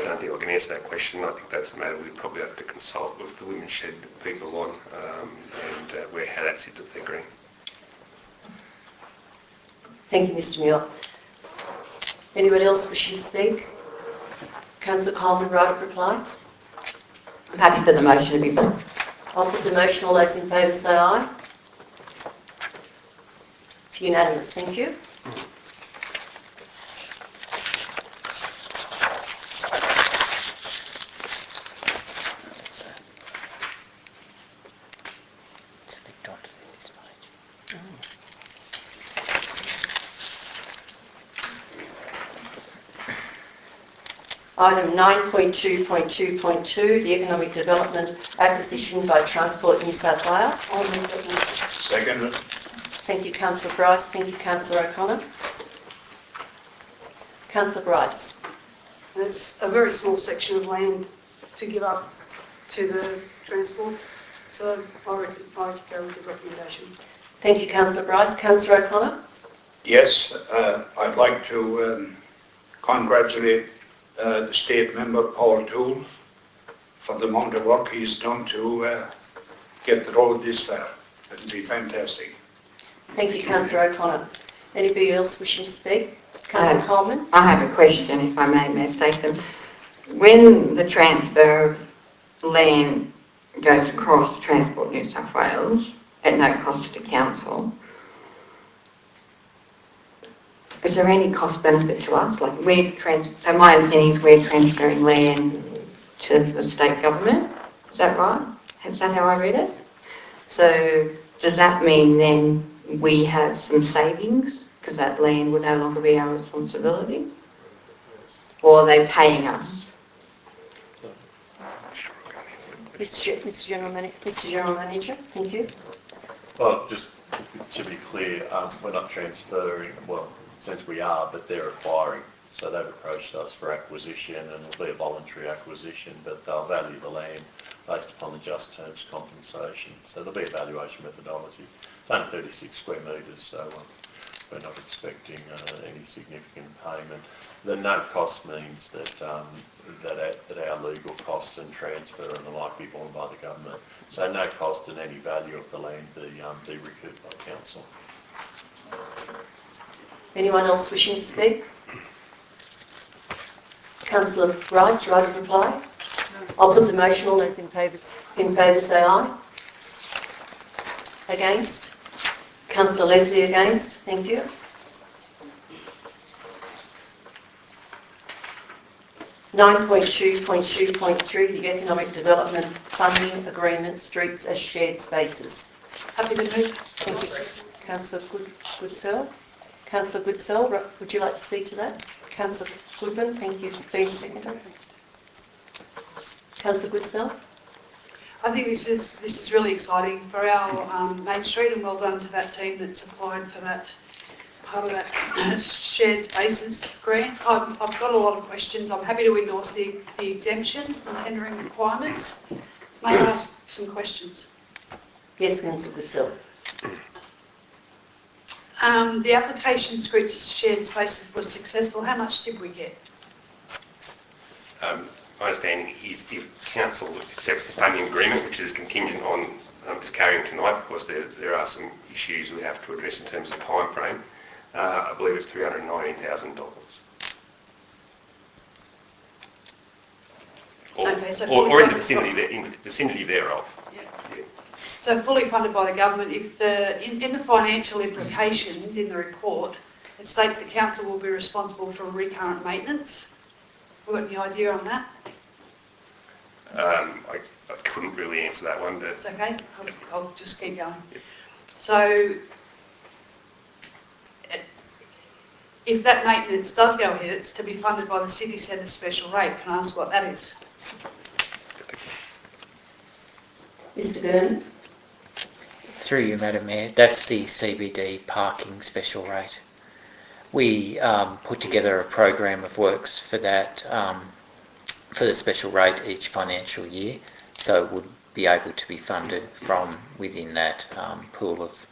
don't think I can answer that question. I think that's a matter we probably have to consult with the Women's Shed people on, and how that sits with their grant.
Thank you, Mr Muir. Anyone else wishing to speak? Councillor Coleman, right of reply?
I'm happy for the motion to be put.
I'll put the motion. All those in favour say aye. It's unanimous. Thank you. Item 9.2.2.2, the Economic Development Acquisition by Transport New South Wales. I'll move that motion.
Second.
Thank you, Councillor Bryce. Thank you, Councillor O'Connor. Councillor Bryce.
It's a very small section of land to give up to the transport, so I reckon I'd go with the recommendation.
Thank you, Councillor Bryce. Councillor O'Connor.
Yes, I'd like to congratulate the state member Paul Toole for the amount of work he's done to get the road this far. It'll be fantastic.
Thank you, Councillor O'Connor. Anybody else wishing to speak? Councillor Coleman.
I have a question, if I may, Mayor Statham. When the transfer of land goes across Transport New South Wales at no cost to council, is there any cost benefit to us? Like so my understanding is we're transferring land to the state government. Is that right? Is that how I read it? So does that mean then we have some savings because that land would no longer be our responsibility? Or are they paying us?
Mr. General Manager, thank you.
Well, just to be clear, we're not transferring, well, since we are, but they're acquiring. So they've approached us for acquisition, and it'll be a voluntary acquisition, but they'll value the land based upon the just terms compensation. So there'll be a valuation methodology. It's only 36 square metres, so we're not expecting any significant payment. The no cost means that that our legal costs and transfer and the like be borne by the government. So no cost and any value of the land be recouped by council.
Anyone else wishing to speak? Councillor Bryce, right of reply? I'll put the motion. All those in favour say aye. Against? Councillor Leslie against. Thank you. (9.2.2.3) the Economic Development Funding Agreement, Streets as Shared Spaces.
Happy to move.
Thank you. Councillor Goodsell. Councillor Goodsell, would you like to speak to that? Councillor Goodman, thank you for being seconded. Councillor Goodsell.
I think this is really exciting for our Main Street, and well done to that team that's applied for that part of that shared spaces grant. I've got a lot of questions. I'm happy to endorse the exemption and tendering requirements. May I ask some questions?
Yes, Councillor Goodsell.
The application script shared spaces was successful. How much did we get?
My understanding is if council accepts the funding agreement, which is contingent on this carrying tonight, because there are some issues we have to address in terms of time frame, I believe it's $319,000.
Okay, so
or in the vicinity thereof.
Yeah. So fully funded by the government. If in the financial implications in the report, it states the council will be responsible for recurrent maintenance. Have we got any idea on that?
I couldn't really answer that one, but
It's okay. I'll just keep going. So, if that maintenance does go ahead, it's to be funded by the city centre special rate. Can I ask what that is?
Mr Gurney.
Through you, Madam Mayor, that's the CBD parking special rate. We put together a program of works for that, for the special rate each financial year, so it would be able to be funded from within that pool of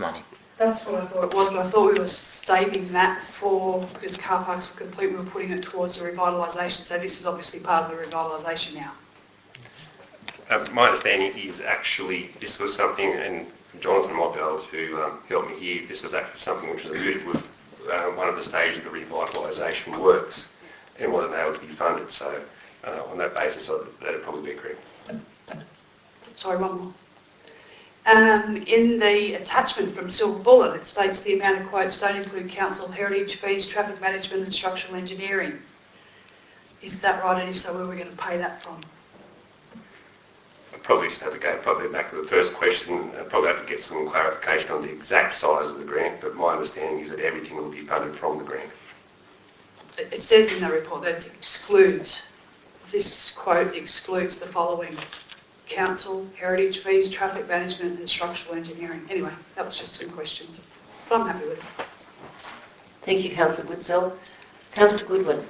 money.
That's what I thought it was, but I thought we were staving that because car parks were complete, we were putting it towards the revitalisation, so this is obviously part of the revitalisation now.
my understanding is actually this was something, and Jonathan might be able to help me here, this was actually something which was alluded with one of the stages of the revitalisation works and wasn't able to be funded. So on that basis, that'd probably be correct.
Sorry, one more. In the attachment from Silver Bullet, it states the amount of quotes don't include council heritage fees, traffic management and structural engineering. Is that right? And if so, where are we going to pay that from?
I'd probably just have to go back to the first question. I'd probably have to get some clarification on the exact size of the grant, but my understanding is that everything will be funded from the grant.
It says in the report that it excludes, this quote excludes the following: council, heritage fees, traffic management and structural engineering. Anyway, that was just some questions, but I'm happy with it.
Thank you, Councillor Goodsell. Councillor Goodwin.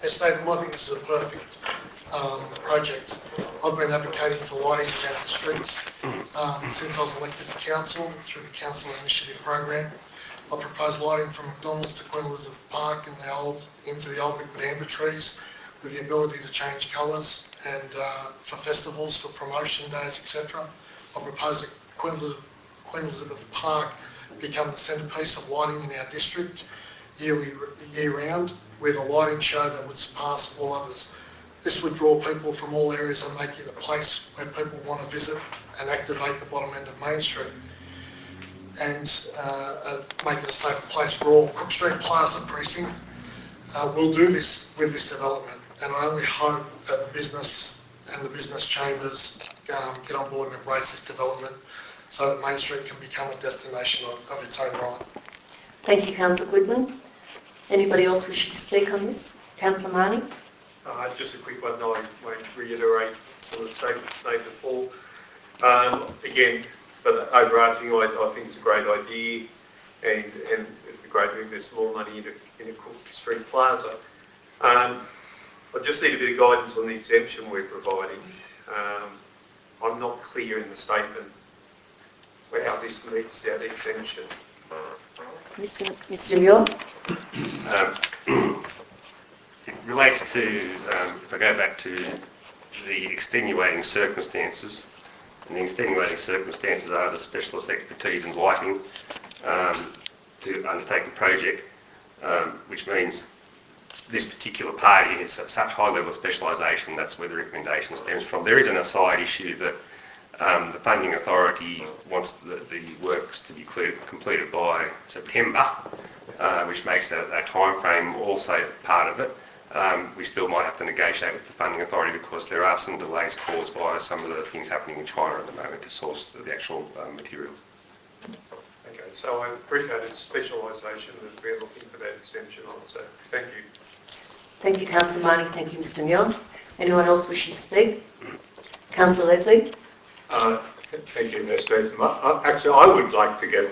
As stated, I think this is a perfect project. I've been advocating for lighting down the streets since I was elected to council through the Council Initiative Program. I proposed lighting from McDonald's to Queen Elizabeth Park and into the old liquid amber trees with the ability to change colours and for festivals, for promotion days, etc. I propose that Queen Elizabeth Park become the centrepiece of lighting in our district year round, with a lighting show that would surpass all others. This would draw people from all areas and make it a place where people want to visit and activate the bottom end of Main Street, and make it a safer place for all. Cook Street Plaza Precinct will do this with this development, and I only hope that the business and the business chambers get on board and embrace this development so that Main Street can become a destination of its own right.
Thank you, Councillor Goodwin. Anybody else wishing to speak on this? Councillor Marnie?
Just a quick one. I won't reiterate some of the statements made before. Again, but overarching, I think it's a great idea, and it'd be great to invest more money in a Cook Street Plaza. I just need a bit of guidance on the exemption we're providing. I'm not clear in the statement how this meets that exemption.
Mr. Muir?
It relates to, if I go back to the extenuating circumstances, and the extenuating circumstances are the specialist expertise in lighting to undertake the project, which means this particular party has such high level of specialisation. That's where the recommendation stems from. There is an aside issue that the funding authority wants the works to be completed by September, which makes a time frame also part of it. We still might have to negotiate with the funding authority because there are some delays caused by some of the things happening in China at the moment to source the actual materials.
Okay. so I appreciate its specialisation that we're looking for that exemption on, so thank you.
Thank you, Councillor Marnie. Thank you, Mr Muir. Anyone else wishing to speak? Councillor Leslie?
Thank you, Ms. Statham. Actually, I would like to get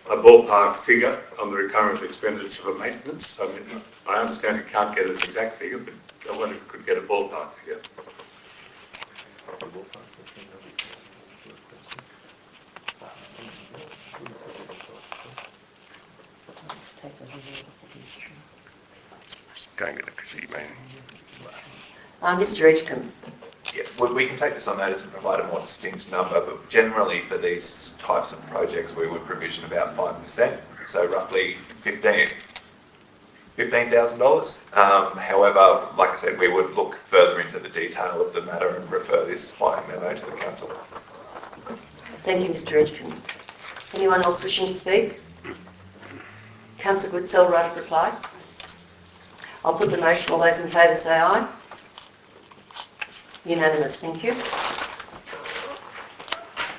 a ballpark figure on the recurrent expenditure for maintenance. I mean, I understand you can't get an exact figure, but I wonder if you could get a ballpark figure.
Going electricity mainly.
Mr Edgecombe.
Yeah, we can take this on notice and provide a more distinct number, but generally for these types of projects we would provision about 5%, so roughly $15,000. However, like I said, we would look further into the detail of the matter and refer this by memo to the council.
Thank you, Mr Edgecombe. Anyone else wishing to speak? Councillor Goodsell, right of reply. I'll put the motion. All those in favour say aye. Unanimous, thank you.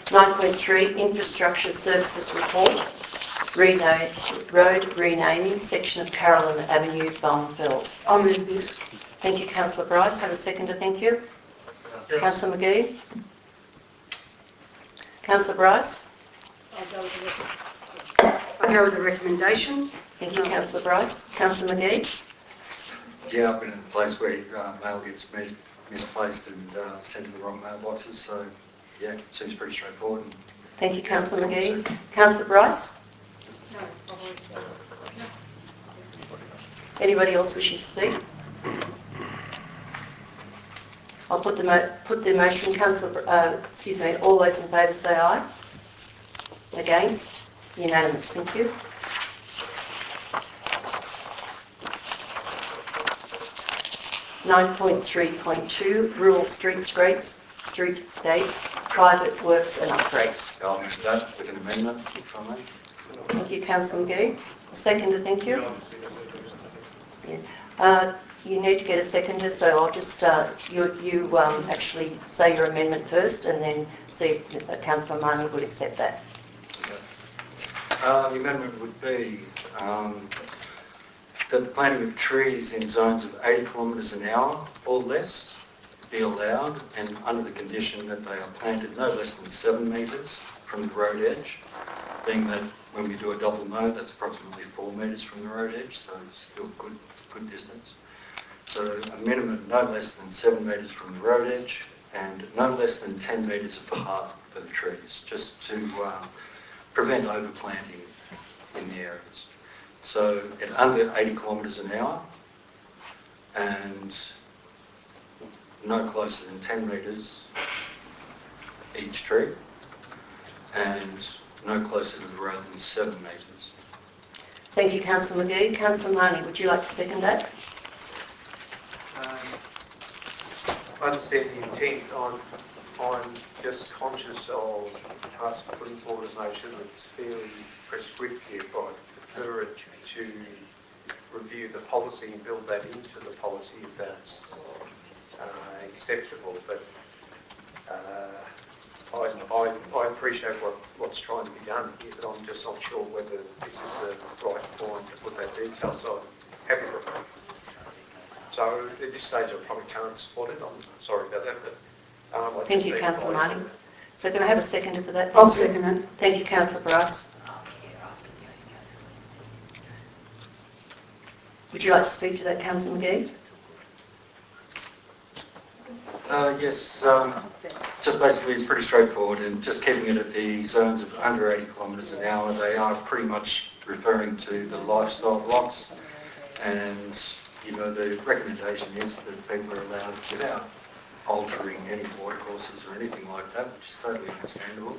9.3, Infrastructure Services Report, Road Renaming, section of Carolyn Avenue, Barnfells.
I'll move this.
Thank you, Councillor Bryce. Have a seconder, thank you. Councillor McGee. Councillor Bryce.
I'll go with the recommendation.
Thank you, Councillor Bryce. Councillor McGee.
Yeah, I've been in a place where mail gets misplaced and sent to the wrong mailboxes, so yeah, it seems pretty straightforward.
Thank you, Councillor McGee. Councillor Bryce? Anybody else wishing to speak? I'll put the motion. Councillor, all those in favour say aye. Against? Unanimous, thank you. (9.3.2) Rural streetscapes, private works and upgrades.
I'll move that with an amendment, if I may.
Thank you, Councillor McGee. A seconder, thank you. You need to get a seconder, so I'll just, you actually say your amendment first and then see if Councillor Marnie would accept that.
The amendment would be that the planting of trees in zones of 80 kilometres an hour or less be allowed, and under the condition that they are planted no less than 7 metres from the road edge, being that when we do a double no, that's approximately 4 metres from the road edge, so it's still good distance. So a minimum of no less than 7 metres from the road edge and no less than 10 metres apart for the trees, just to prevent overplanting in the areas. So at under 80 kilometres an hour and no closer than 10 metres each tree and no closer to the road than 7 metres.
Thank you, Councillor McGee. Councillor Marnie, would you like to second that?
I understand the intent. I'm just conscious of us putting forward a motion that's fairly prescriptive. I prefer it to review the policy and build that into the policy if that's acceptable. But I appreciate what's trying to be done here, but I'm just not sure whether this is the right forum to put that detail. So I'm happy with it. So at this stage I probably can't support it. I'm sorry about that. But,
thank you, Councillor Marnie. So can I have a seconder for that?
I'll second it.
Thank you, Councillor Bryce. Would you like to speak to that, Councillor McGee?
Yes, just basically it's pretty straightforward, and just keeping it at the zones of under 80 kilometres an hour, they are pretty much referring to the lifestyle blocks, and you know the recommendation is that people are allowed without altering any watercourses or anything like that, which is totally understandable.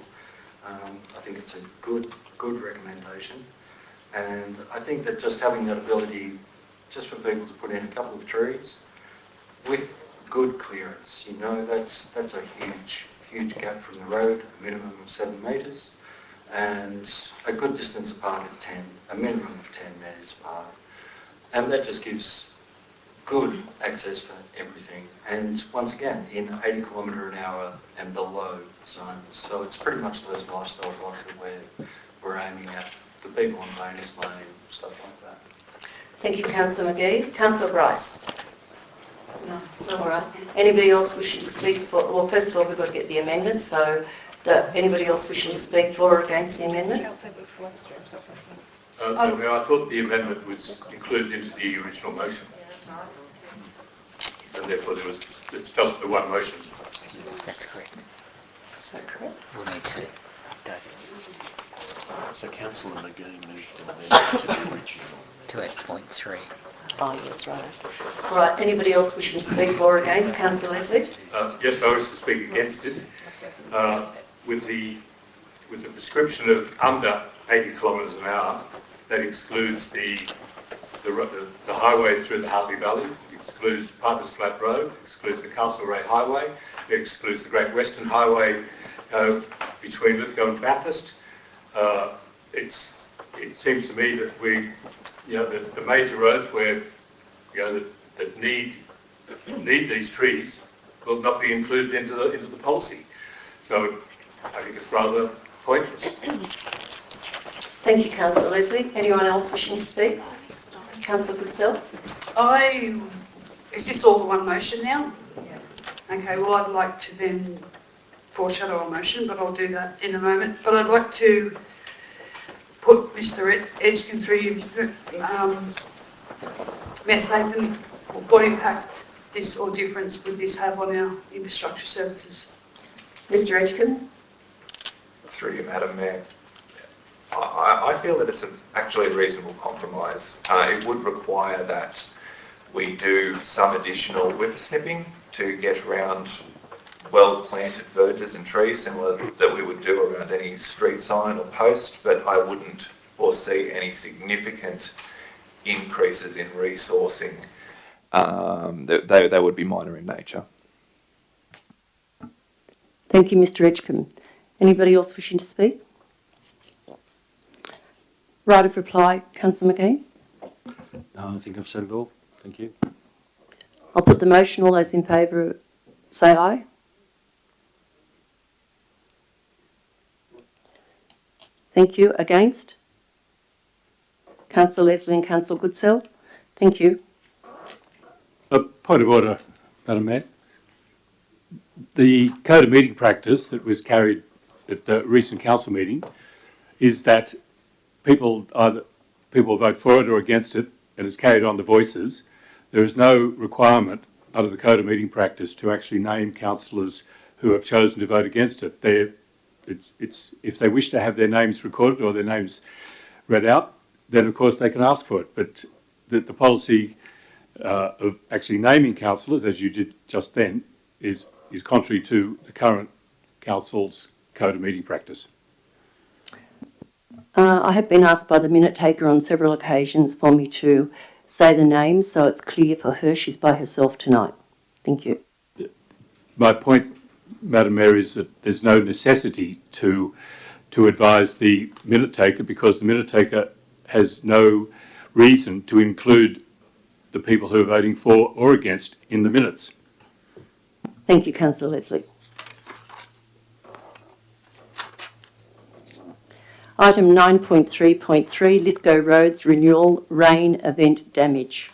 I think it's a good recommendation, and I think that just having that ability just for people to put in a couple of trees with good clearance, you know, that's a huge gap from the road, a minimum of 7 metres, and a good distance apart at 10, a minimum of 10 metres apart, and that just gives good access for everything, and once again in 80 kilometre an hour and below zones, so it's pretty much those lifestyle blocks that we're we're aiming at the people on Bainers Lane, stuff like that.
Thank you, Councillor McGee. Councillor Bryce? No, all right. Anybody else wishing to speak for, well, first of all, we've got to get the amendment, so anybody else wishing to speak for or against the amendment?
I thought the amendment was included into the original motion. And therefore it's just the one motion.
That's correct.
Is that correct?
We'll need to update it
So Councillor McGee moved an amendment to the original.
to 8.3.
Oh, yes, right. All right, anybody else wishing to speak for or against? Councillor Leslie?
Yes, I wish to speak against it. With the prescription of under 80 kilometres an hour, that excludes the highway through the Hartley Valley, excludes Partners Flat Road, excludes the Castlereagh Highway, it excludes the Great Western Highway between Lithgow and Bathurst. It seems to me that the major roads where that need these trees will not be included into the policy. So I think it's rather pointless.
Thank you, Councillor Leslie. Anyone else wishing to speak? Councillor Goodsell?
Is this all the one motion now? Yeah. Okay, well, I'd like to then foreshadow a motion, but I'll do that in a moment. But I'd like to put Mr. Edgecombe through you, Mr. Mayor Statham, what impact this or difference would this have on our infrastructure services?
Mr. Edgecombe?
Through you, Madam Mayor. I feel that it's actually a reasonable compromise. It would require that we do some additional whippersnipping to get around well-planted verges and trees, similar that we would do around any street sign or post, but I wouldn't foresee any significant increases in resourcing. They would be minor in nature.
Thank you, Mr. Edgecombe. Anybody else wishing to speak? Right of reply, Councillor McGee?
No, I think I've said it all. Thank you.
I'll put the motion. All those in favour say aye. Thank you. Against? Councillor Leslie and Councillor Goodsell? Thank you.
A point of order, Madam Mayor. The code of meeting practice that was carried at the recent council meeting is that people vote for it or against it, and it's carried on the voices. There is no requirement under the code of meeting practice to actually name councillors who have chosen to vote against it. If they wish to have their names recorded or their names read out, then of course they can ask for it. But the policy of actually naming councillors, as you did just then, is contrary to the current council's code of meeting practice.
I have been asked by the minute taker on several occasions for me to say the names so it's clear for her. She's by herself tonight. Thank you.
My point, Madam Mayor, is that there's no necessity to advise the minute taker, because the minute taker has no reason to include the people who are voting for or against in the minutes.
Thank you, Councillor Leslie. Item 9.3.3, Lithgow Roads Renewal Rain Event Damage.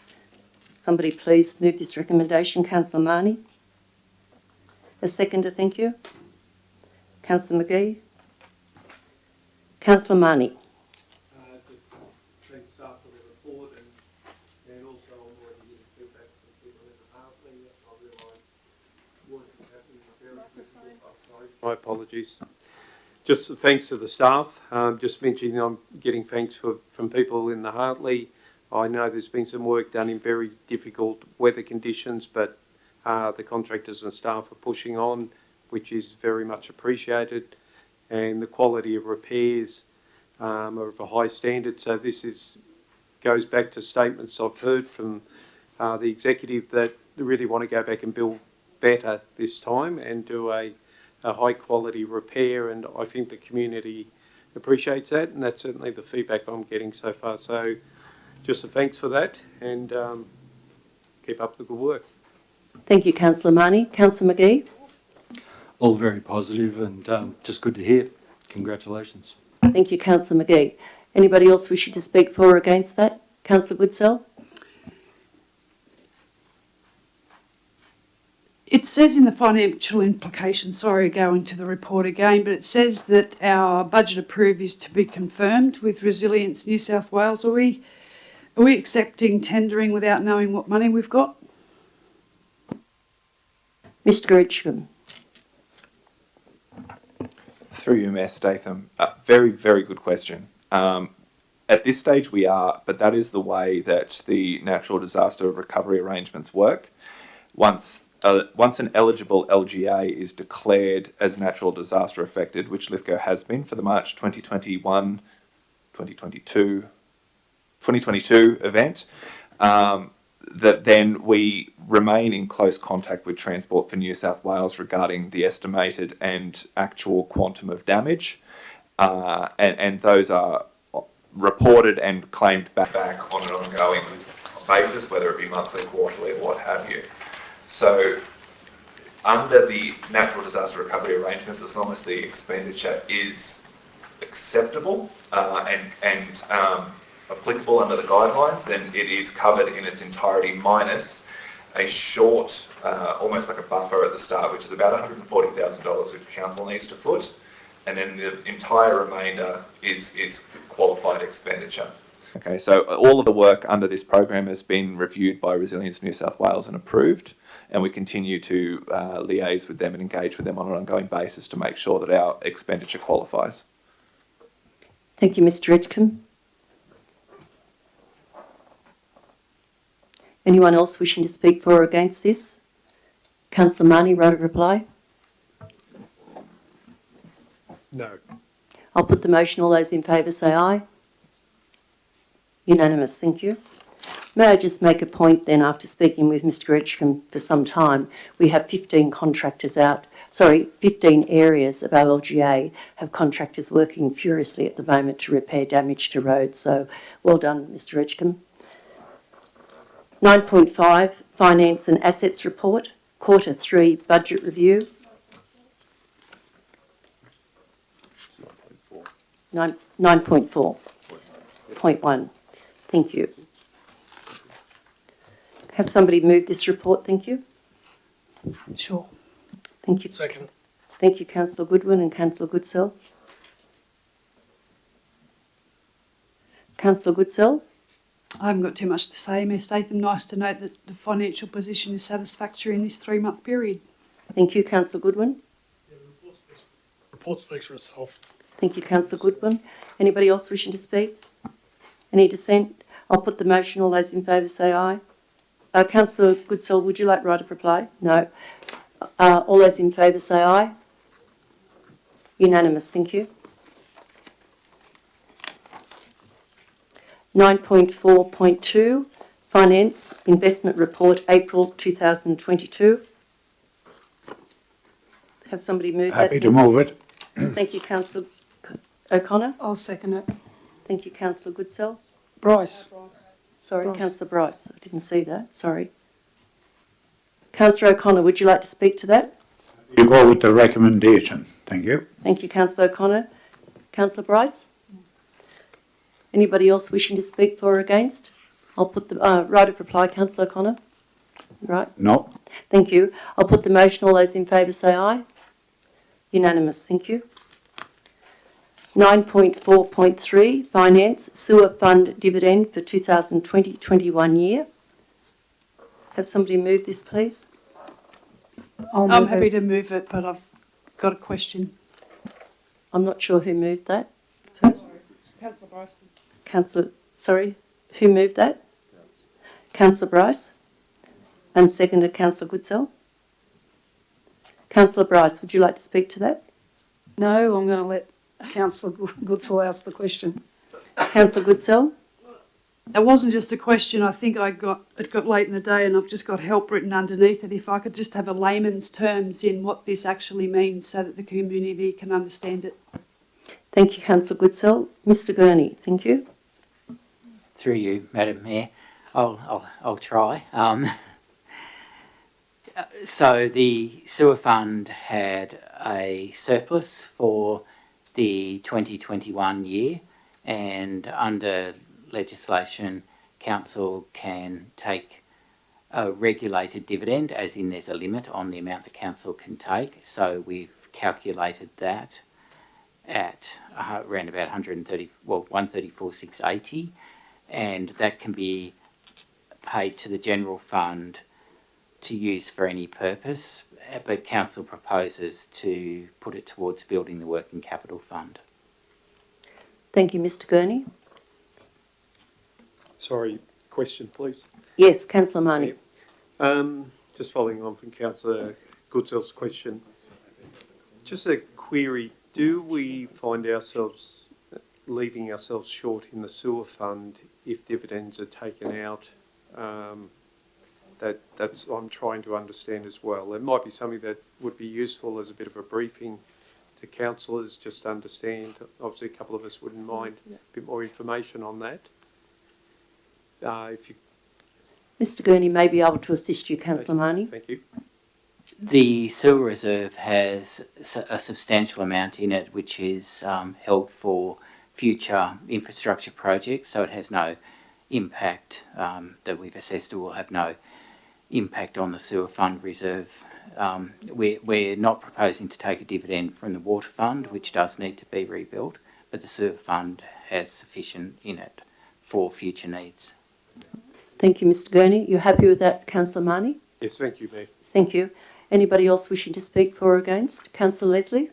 Somebody please move this recommendation. Councillor Marnie. A seconder, thank you. Councillor McGee. Councillor Marnie.
Thanks after the report and also I'm already getting feedback from people in the Hartley. I realise work is happening very difficult. Sorry. My apologies. Just thanks to the staff. Just mentioning I'm getting thanks from people in the Hartley. I know there's been some work done in very difficult weather conditions, but the contractors and staff are pushing on, which is very much appreciated. And the quality of repairs are of a high standard. So this goes back to statements I've heard from the executive that they really want to go back and build better this time and do a high quality repair, and I think the community appreciates that, and that's certainly the feedback I'm getting so far. So just a thanks for that, and keep up the good work.
Thank you, Councillor Marnie. Councillor McGee.
All very positive and just good to hear. Congratulations.
Thank you, Councillor McGee. Anybody else wishing to speak for or against that? Councillor Goodsell?
It says in the financial implications, sorry, going to the report again, but it says that our budget approved is to be confirmed with Resilience New South Wales. Are we accepting tendering without knowing what money we've got?
Mr Gritcham.
Through you, Mayor Statham. Very, very good question. At this stage we are, but that is the way that the natural disaster recovery arrangements work. Once an eligible LGA is declared as natural disaster affected, which Lithgow has been for the March 2022 event, that then we remain in close contact with Transport for New South Wales regarding the estimated and actual quantum of damage, and those are reported and claimed back on an ongoing basis, whether it be monthly, quarterly, or what have you. So under the natural disaster recovery arrangements, as long as the expenditure is acceptable and applicable under the guidelines, then it is covered in its entirety, minus a short, almost like a buffer at the start, which is about $140,000 which council needs to foot, and then the entire remainder is qualified expenditure. Okay, so all of the work under this program has been reviewed by Resilience New South Wales and approved, and we continue to liaise with them and engage with them on an ongoing basis to make sure that our expenditure qualifies.
Thank you, Mr Edgecombe. Anyone else wishing to speak for or against this? Councillor Marnie, right of reply?
No.
I'll put the motion. All those in favour say aye. Unanimous, thank you. May I just make a point then, after speaking with Mr Edgecombe for some time, we have 15 contractors out, 15 areas of our LGA have contractors working furiously at the moment to repair damage to roads, so well done, Mr Edgecombe. 9.5, Finance and Assets Report, Quarter 3 Budget Review. 9.4.1. Thank you. Have somebody move this report, thank you.
Sure.
Thank you.
Second.
Thank you, Councillor Goodwin and Councillor Goodsell. Councillor Goodsell?
I haven't got too much to say, Mayor Statham. Nice to note that the financial position is satisfactory in this 3-month period.
Thank you, Councillor Goodwin.
The report speaks for itself.
Thank you, Councillor Goodwin. Anybody else wishing to speak? Any dissent? I'll put the motion. All those in favour say aye. Councillor Goodsell, would you like right of reply? No. All those in favour say aye. Unanimous, thank you. 9.4.2, Finance Investment Report, April 2022. Have somebody move that?
Happy to move it.
Thank you, Councillor O'Connor.
I'll second it.
Thank you, Councillor Goodsell.
Bryce.
Sorry,
Bryce.
Councillor Bryce. I didn't see that. Sorry. Councillor O'Connor, would you like to speak to that?
You go with the recommendation. Thank you.
Thank you, Councillor O'Connor. Councillor Bryce? Anybody else wishing to speak for or against? I'll put the right of reply, Councillor O'Connor. Right.
No.
Thank you. I'll put the motion. All those in favour say aye. Unanimous. Thank you. 9.4.3, Finance Sewer Fund Dividend for 2020-21 year. Have somebody move this, please?
I'm happy to move it, but I've got a question.
I'm not sure who moved that.
Councillor Bryson.
Sorry, who moved that? Councillor Bryce. And seconded Councillor Goodsell. Councillor Bryce, would you like to speak to that?
No, I'm going to let Councillor Goodsell ask the question.
Councillor Goodsell?
It wasn't just a question. I think it got late in the day and I've just got help written underneath it. If I could just have a layman's terms in what this actually means so that the community can understand it.
Thank you, Councillor Goodsell. Mr Gurney, thank you.
Through you, Madam Mayor, I'll try. So the sewer fund had a surplus for the 2021 year, and under legislation, council can take a regulated dividend, as in there's a limit on the amount the council can take. So we've calculated that at around about 134,680, and that can be paid to the general fund to use for any purpose, but council proposes to put it towards building the working capital fund.
Thank you, Mr Gurney.
Sorry, question, please.
Yes, Councillor Marnie.
Just following on from Councillor Goodsell's question, just a query, do we find ourselves leaving ourselves short in the sewer fund if dividends are taken out? That's I'm trying to understand as well. It might be something that would be useful as a bit of a briefing to councillors, just to understand. Obviously, a couple of us wouldn't mind a bit more information on that. If you,
Mr Gurney may be able to assist you, Councillor Marnie.
thank you.
The sewer reserve has a substantial amount in it, which is held for future infrastructure projects, so it has no impact that we've assessed, or will have no impact on the sewer fund reserve. We're not proposing to take a dividend from the water fund, which does need to be rebuilt, but the sewer fund has sufficient in it for future needs.
Thank you, Mr Gurney. You happy with that, Councillor Marnie?
Yes, thank you, Mayor.
Thank you. Anybody else wishing to speak for or against? Councillor Leslie?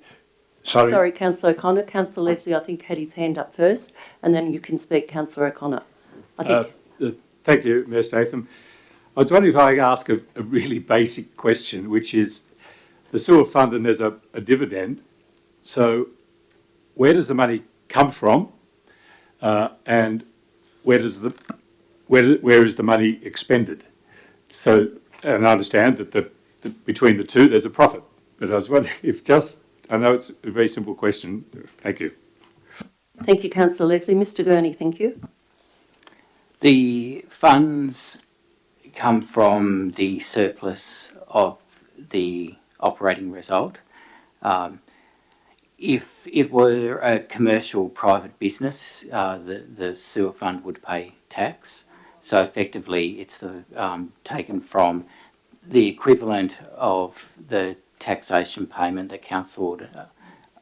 Sorry, Councillor O'Connor. Councillor Leslie, I think, had his hand up first, and then you can speak, Councillor O'Connor.
Thank you, Mayor Statham. I was wondering if I could ask a really basic question, which is the sewer fund, and there's a dividend. So where does the money come from, and where is the money expended? So, and I understand that between the two there's a profit, but I was wondering if I know it's a very simple question. Thank you.
Thank you, Councillor Leslie. Mr Gurney, thank you.
The funds come from the surplus of the operating result. If it were a commercial private business, the sewer fund would pay tax. So effectively, it's taken from the equivalent of the taxation payment that council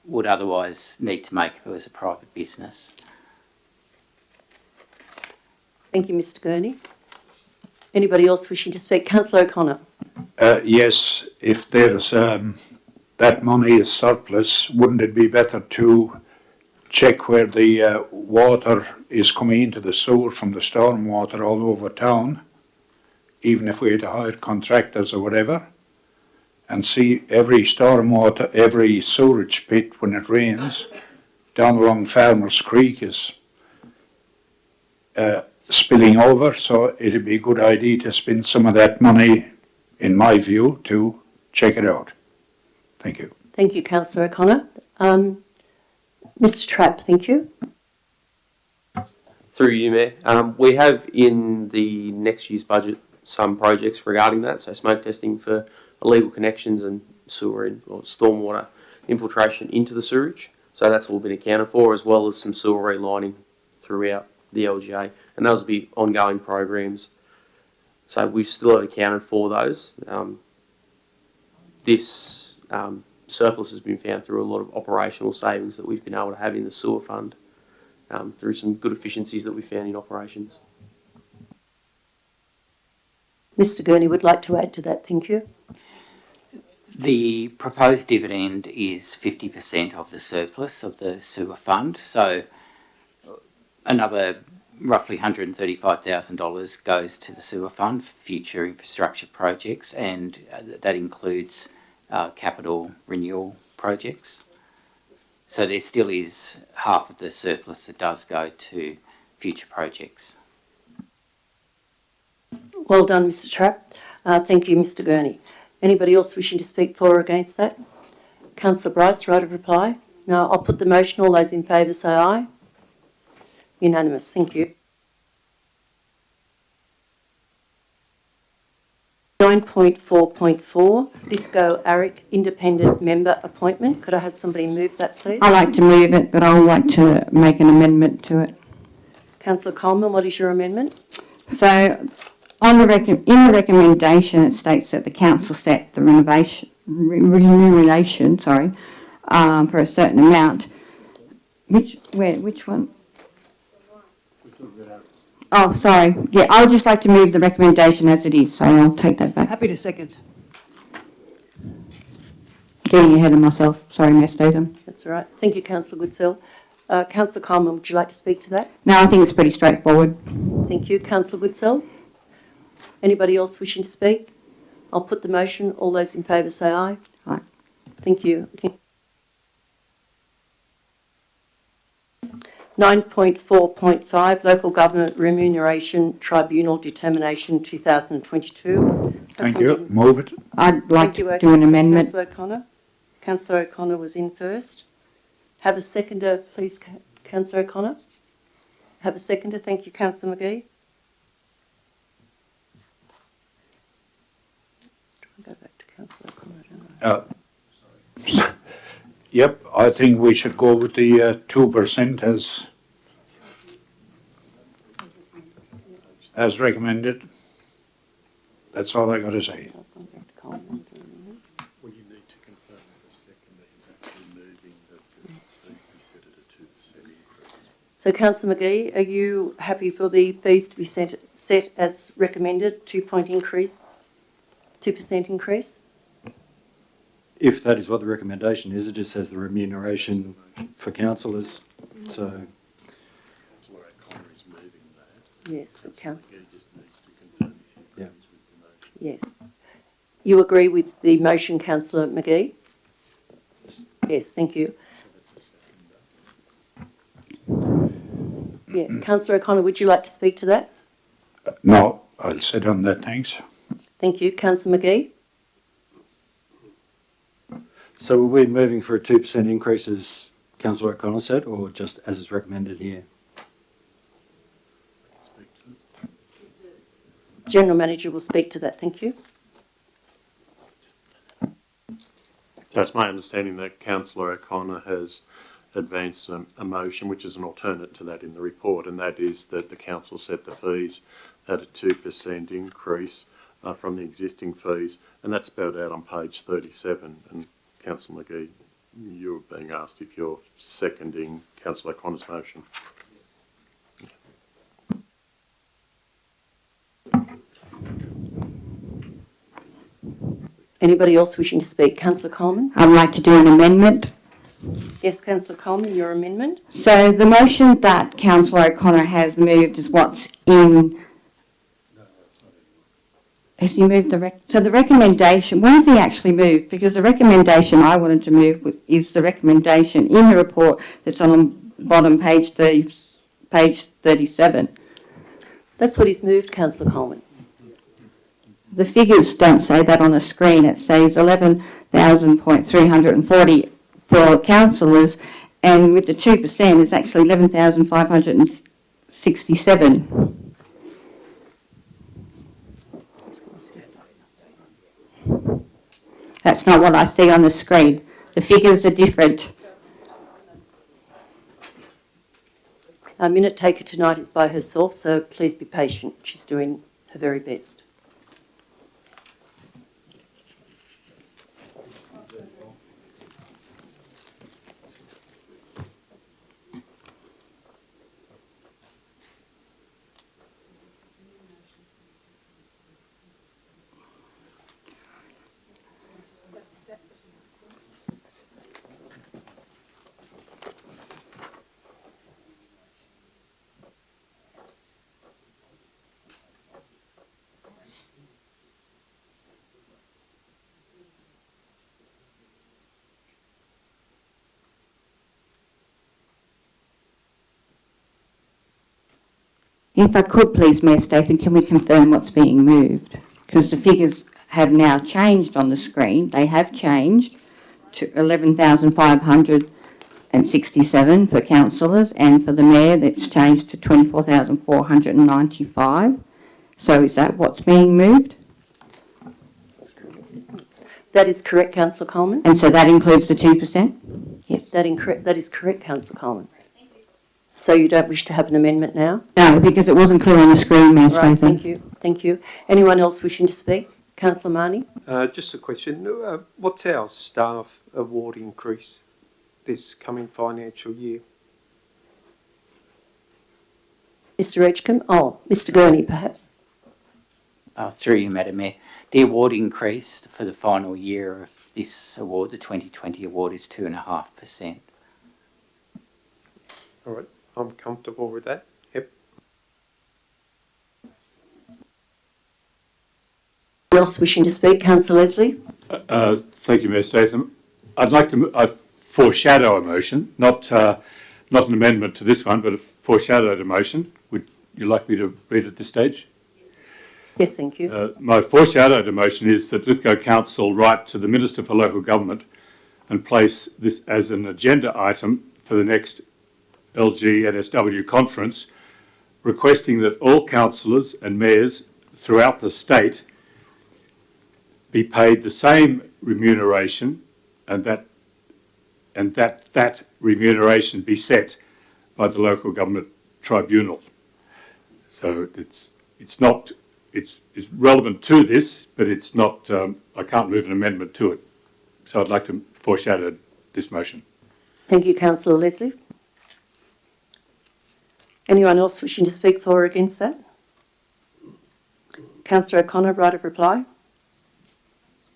would otherwise need to make if it was a private business.
Thank you, Mr Gurney. Anybody else wishing to speak? Councillor O'Connor.
Yes, if there's that money is surplus, wouldn't it be better to check where the water is coming into the sewer from the storm water all over town, even if we had to hire contractors or whatever, and see every storm water, every sewerage pit when it rains down along Farmers Creek is spilling over, so it'd be a good idea to spend some of that money, in my view, to check it out. Thank you.
Thank you, Councillor O'Connor. Mr Trapp, thank you.
Through you, Mayor. We have in the next year's budget some projects regarding that, so smoke testing for illegal connections and sewer or stormwater infiltration into the sewerage. So that's all been accounted for, as well as some sewer relining throughout the LGA, and those will be ongoing programs. So we've still accounted for those. This surplus has been found through a lot of operational savings that we've been able to have in the sewer fund, through some good efficiencies that we found in operations.
Mr Gurney would like to add to that, thank you.
The proposed dividend is 50% of the surplus of the sewer fund, so another roughly $135,000 goes to the sewer fund for future infrastructure projects, and that includes capital renewal projects. So there still is half of the surplus that does go to future projects.
Well done, Mr Trapp. Thank you, Mr Gurney. Anybody else wishing to speak for or against that? Councillor Bryce, right of reply? No, I'll put the motion. All those in favour say aye. Unanimous. Thank you. 9.4.4, Lithgow Arick Independent Member Appointment. Could I have somebody move that, please?
I like to move it, but I would like to make an amendment to it.
Councillor Coleman, what is your amendment?
So, in the recommendation, it states that the council set the remuneration, for a certain amount. Which one? Oh, sorry. Yeah, I would just like to move the recommendation as it is, so I'll take that back.
Happy to second.
Getting ahead of myself. Sorry, Mayor Statham.
That's all right. Thank you, Councillor Goodsell. Councillor Coleman, would you like to speak to that?
No, I think it's pretty straightforward.
Thank you. Councillor Goodsell? Anybody else wishing to speak? I'll put the motion. All those in favour say aye.
Aye.
Thank you. 9.4.5, Local Government Remuneration Tribunal Determination 2022.
Thank you. Move it.
I'd like
Thank you,
to do an amendment.
Councillor O'Connor. Councillor O'Connor was in first. Have a seconder, please, Councillor O'Connor. Have a seconder. Thank you, Councillor McGee. Go back to Councillor O'Connor.
Yep, I think we should go with the 2% as recommended. That's all I got to say.
Well, you need to confirm that the seconder is actually moving that the fees be set at a 2% increase.
So, Councillor McGee, are you happy for the fees to be set as recommended, 2% increase?
If that is what the recommendation is, it just says the remuneration for councillors. So,
Councillor O'Connor is moving that.
Yes, but Councillor.
He just needs to confirm if he agrees with the motion.
Yes. You agree with the motion, Councillor McGee? Yes, thank you.
So that's a seconder.
Yeah, Councillor O'Connor, would you like to speak to that?
No, I'll sit on that, thanks.
Thank you. Councillor McGee?
so are we moving for a 2% increase, as Councillor O'Connor said, or just as is recommended here?
General Manager will speak to that. Thank you.
So it's my understanding that Councillor O'Connor has advanced a motion which is an alternate to that in the report, and that is that the council set the fees at a 2% increase from the existing fees, and that's spelled out on page 37. And Councillor McGee, you're being asked if you're seconding Councillor O'Connor's motion.
Anybody else wishing to speak? Councillor Coleman?
I'd like to do an amendment.
Yes, Councillor Coleman, your amendment?
So the motion that Councillor O'Connor has moved is what's in. Has he moved so the recommendation, when has he actually moved? Because the recommendation I wanted to move is the recommendation in the report that's on bottom page 37.
That's what he's moved, Councillor Coleman.
The figures don't say that on the screen. It says 11,340 for councillors, and with the 2% it's actually 11,567. That's not what I see on the screen. The figures are different.
Our minute taker tonight is by herself, so please be patient. She's doing her very best.
If I could please, Mayor Statham, can we confirm what's being moved? Because the figures have now changed on the screen. They have changed to 11,567 for councillors, and for the mayor that's changed to 24,495. So is that what's being moved?
That is correct, Councillor Coleman.
And so that includes the 2%? Yes.
That is correct, Councillor Coleman. So you don't wish to have an amendment now?
No, because it wasn't clear on the screen, Mayor
Right,
Statham.
thank you, thank you. Anyone else wishing to speak? Councillor Marnie?
Just a question. What's our staff award increase this coming financial year?
Mr Edgecombe? Oh, Mr Gurney, perhaps.
Through you, Madam Mayor. The award increase for the final year of this award, the 2020 award, is 2.5%.
All right, I'm comfortable with that. Yep.
Anyone else wishing to speak? Councillor Leslie?
Thank you, Mayor Statham. I'd like to foreshadow a motion, not an amendment to this one, but a foreshadowed a motion. Would you like me to read at this stage?
Yes, thank you.
My foreshadowed motion is that Lithgow Council write to the Minister for Local Government and place this as an agenda item for the next LG NSW conference, requesting that all councillors and mayors throughout the state be paid the same remuneration, and that remuneration be set by the local government tribunal. So it's relevant to this, but it's not. I can't move an amendment to it. So I'd like to foreshadow this motion.
Thank you, Councillor Leslie. Anyone else wishing to speak for or against that? Councillor O'Connor, right of reply.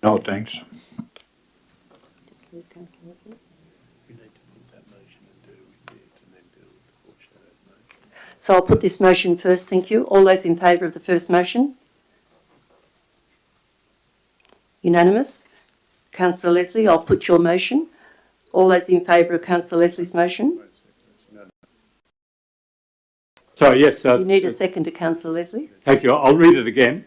No, thanks.
So I'll put this motion first, thank you. All those in favour of the first motion? Unanimous. Councillor Leslie, I'll put your motion. All those in favour of Councillor Leslie's motion?
Sorry, yes.
You need a second to Councillor Leslie.
Thank you. I'll read it again.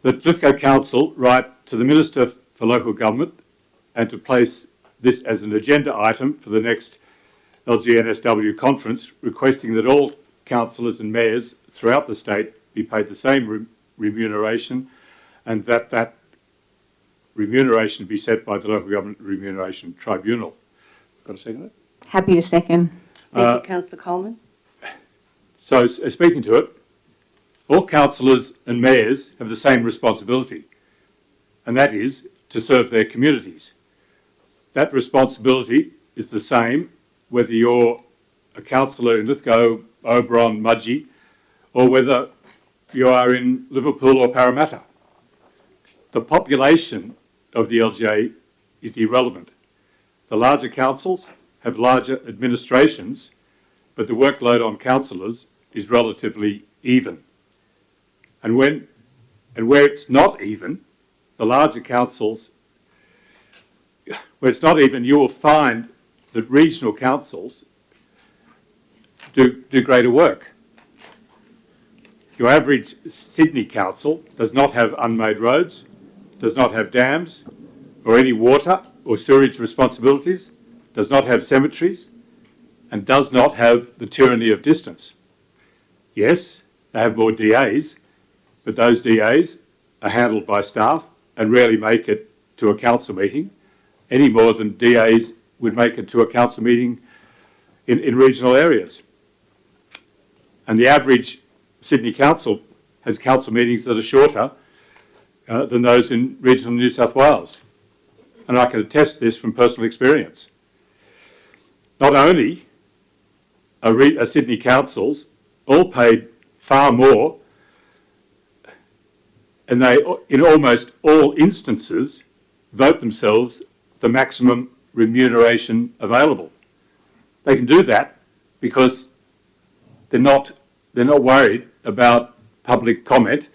That Lithgow Council write to the Minister for Local Government and to place this as an agenda item for the next LGNSW conference, requesting that all councillors and mayors throughout the state be paid the same remuneration, and that remuneration be set by the Local Government Remuneration Tribunal. Got a second?
Happy to second.
Thank you, Councillor Coleman.
So, speaking to it, all councillors and mayors have the same responsibility, and that is to serve their communities. That responsibility is the same whether you're a councillor in Lithgow, Oberon, Mudgee, or whether you are in Liverpool or Parramatta. The population of the LGA is irrelevant. The larger councils have larger administrations, but the workload on councillors is relatively even. And where it's not even, the larger councils, where it's not even, you will find that regional councils do greater work. Your average Sydney council does not have unmade roads, does not have dams or any water or sewage responsibilities, does not have cemeteries, and does not have the tyranny of distance. Yes, they have more DAs, but those DAs are handled by staff and rarely make it to a council meeting, any more than DAs would make it to a council meeting in regional areas. And the average Sydney council has council meetings that are shorter than those in regional New South Wales. And I can attest this from personal experience. Not only are Sydney councils all paid far more, and they, in almost all instances, vote themselves the maximum remuneration available. They can do that because they're not worried about public comment.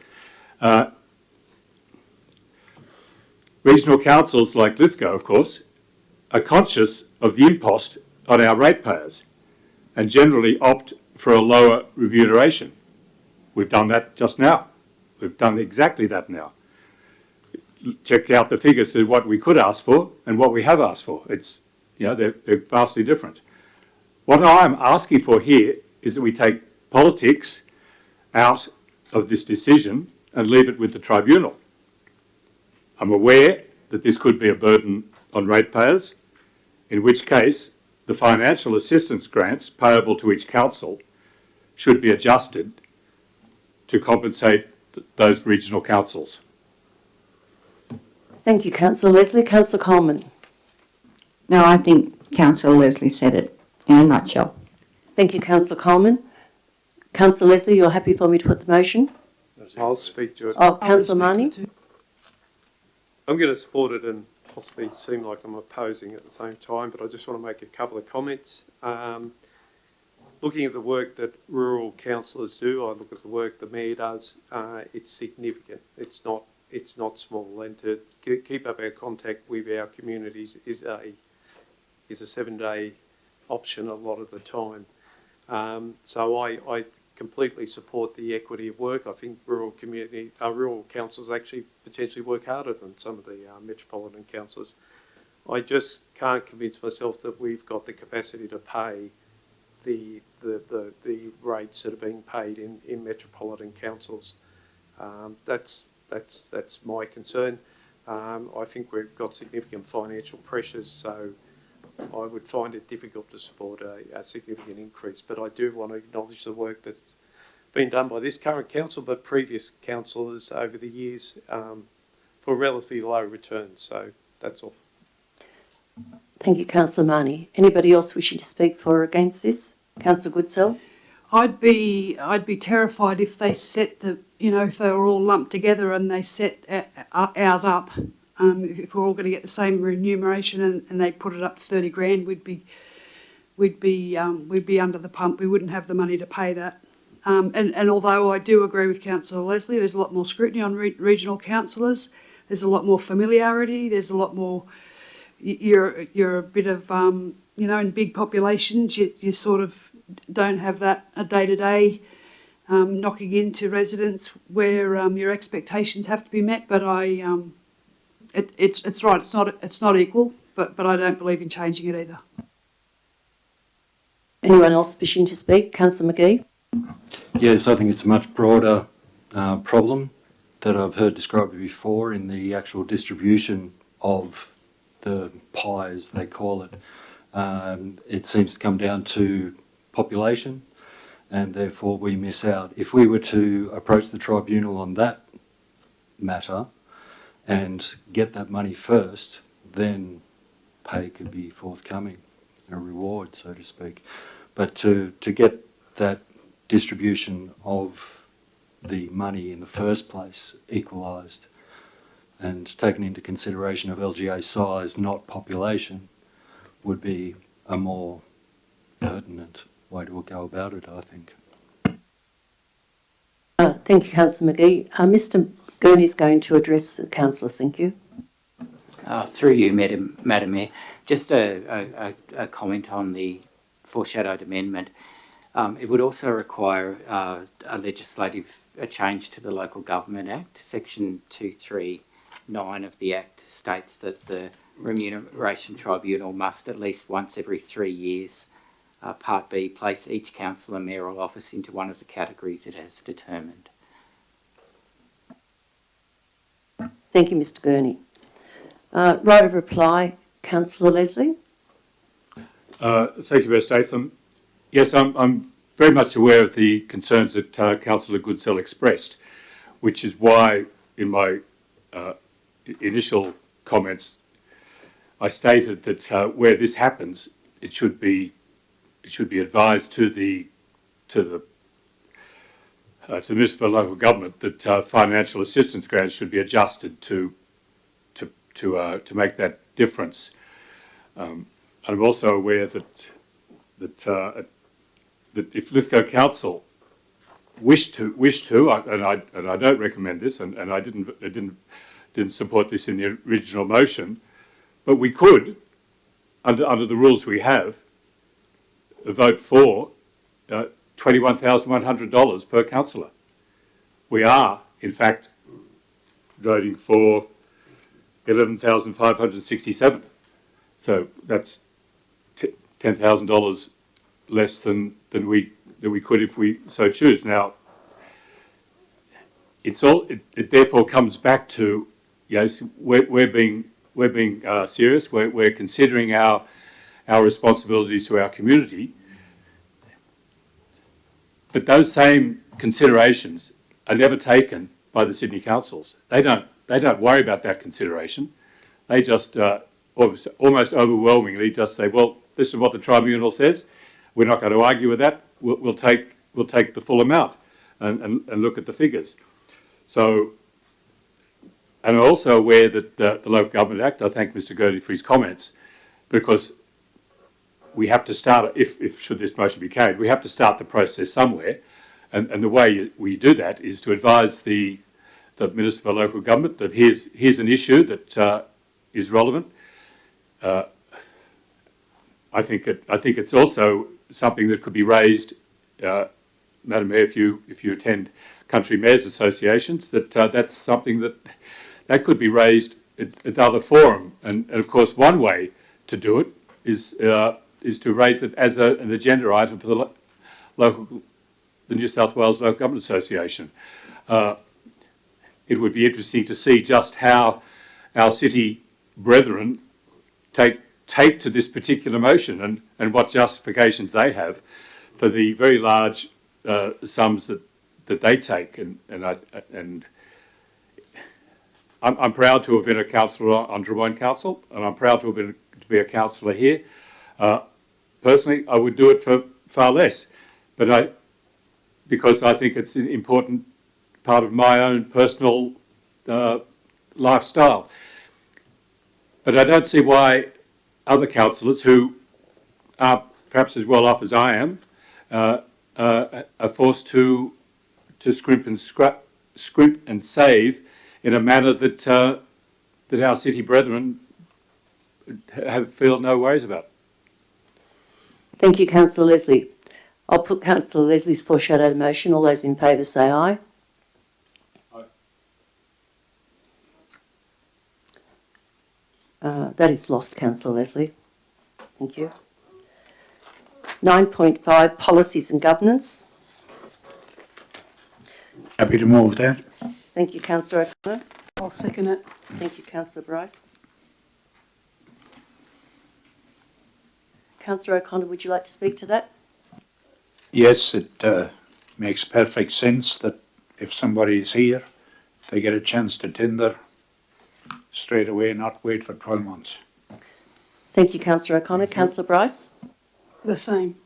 Regional councils like Lithgow, of course, are conscious of the impost on our ratepayers and generally opt for a lower remuneration. We've done that just now. We've done exactly that now. Check out the figures of what we could ask for and what we have asked for. It's, they're vastly different. What I'm asking for here is that we take politics out of this decision and leave it with the tribunal. I'm aware that this could be a burden on ratepayers, in which case the financial assistance grants payable to each council should be adjusted to compensate those regional councils.
Thank you, Councillor Leslie. Councillor Coleman.
No, I think Councillor Leslie said it in a nutshell.
Thank you, Councillor Coleman. Councillor Leslie, you're happy for me to put the motion?
I'll speak to it.
Oh, Councillor Marnie.
I'm going to support it and possibly seem like I'm opposing at the same time, but I just want to make a couple of comments. Looking at the work that rural councillors do, I look at the work the mayor does. It's significant. It's not small, and to keep up our contact with our communities is a 7-day option a lot of the time. So I completely support the equity of work. I think rural councils actually potentially work harder than some of the metropolitan councils. I just can't convince myself that we've got the capacity to pay the rates that are being paid in metropolitan councils. That's my concern. I think we've got significant financial pressures, so I would find it difficult to support a significant increase. But I do want to acknowledge the work that's been done by this current council, but previous councillors over the years for relatively low returns. So that's all.
Thank you, Councillor Marnie. Anybody else wishing to speak for or against this? Councillor Goodsell.
I'd be terrified if they set if they were all lumped together and they set ours up. If we're all going to get the same remuneration and they put it up to 30 grand, we'd be under the pump. We wouldn't have the money to pay that. And although I do agree with Councillor Leslie, there's a lot more scrutiny on regional councillors. There's a lot more familiarity. There's a lot more. You're a bit of in big populations, you sort of don't have that a day-to-day knocking into residents where your expectations have to be met. But it's right. It's not equal. But I don't believe in changing it either.
Anyone else wishing to speak? Councillor McGee.
Yes, I think it's a much broader problem that I've heard described before in the actual distribution of the pie, as they call it. It seems to come down to population, and therefore we miss out. If we were to approach the tribunal on that matter and get that money first, then pay could be forthcoming, a reward, so to speak. But to get that distribution of the money in the first place equalised and taken into consideration of LGA size, not population, would be a more pertinent way to go about it, I think.
Thank you, Councillor McGee. Mr Gurney is going to address the councillors. Thank you.
Through you, Madam Mayor, just a comment on the foreshadowed amendment. It would also require a legislative change to the Local Government Act. Section 239 of the Act states that the Remuneration Tribunal must at least once every 3 years, Part B, place each councillor mayoral office into one of the categories it has determined.
Thank you, Mr Gurney. Right of reply, Councillor Leslie.
Thank you, Mayor Statham. Yes, I'm very much aware of the concerns that Councillor Goodsell expressed, which is why in my initial comments I stated that where this happens, it should be advised to the Minister for Local Government that financial assistance grants should be adjusted to make that difference. I'm also aware that if Lithgow Council wish to, and I don't recommend this, and I didn't support this in the original motion, but we could, under the rules we have, vote for $21,100 per councillor. We are, in fact, voting for $11,567. So that's $10,000 less than we could if we so choose. Now, it therefore comes back to yes, we're being serious. We're considering our responsibilities to our community. But those same considerations are never taken by the Sydney councils. They don't worry about that consideration. They just almost overwhelmingly just say, well, this is what the tribunal says. We're not going to argue with that. We'll take the full amount and look at the figures. So, and I'm also aware that the Local Government Act, I thank Mr. Gurley for his comments, because we have to start, if should this motion be carried, we have to start the process somewhere. And the way we do that is to advise the Minister for Local Government that here's an issue that is relevant. I think it's also something that could be raised, Madam Mayor, if you attend country mayors associations, that's something that could be raised at other forum. And of course, one way to do it is to raise it as an agenda item for the New South Wales Local Government Association. It would be interesting to see just how our city brethren take to this particular motion and what justifications they have for the very large sums that they take. And I'm proud to have been a councillor on Drummoyne Council, and I'm proud to be a councillor here. Personally, I would do it for far less, because I think it's an important part of my own personal lifestyle. But I don't see why other councillors who are perhaps as well off as I am are forced to scrimp and save in a manner that our city brethren feel no worries about.
Thank you, Councillor Leslie. I'll put Councillor Leslie's foreshadowed motion. All those in favour say aye. That is lost, Councillor Leslie. Thank you. 9.5, Policies and Governance.
Happy to move that.
Thank you, Councillor O'Connor.
I'll second it.
Thank you, Councillor Bryce. Councillor O'Connor, would you like to speak to that?
Yes, it makes perfect sense that if somebody is here, they get a chance to tender straight away, not wait for 12 months.
Thank you, Councillor O'Connor. Councillor Bryce?
The same.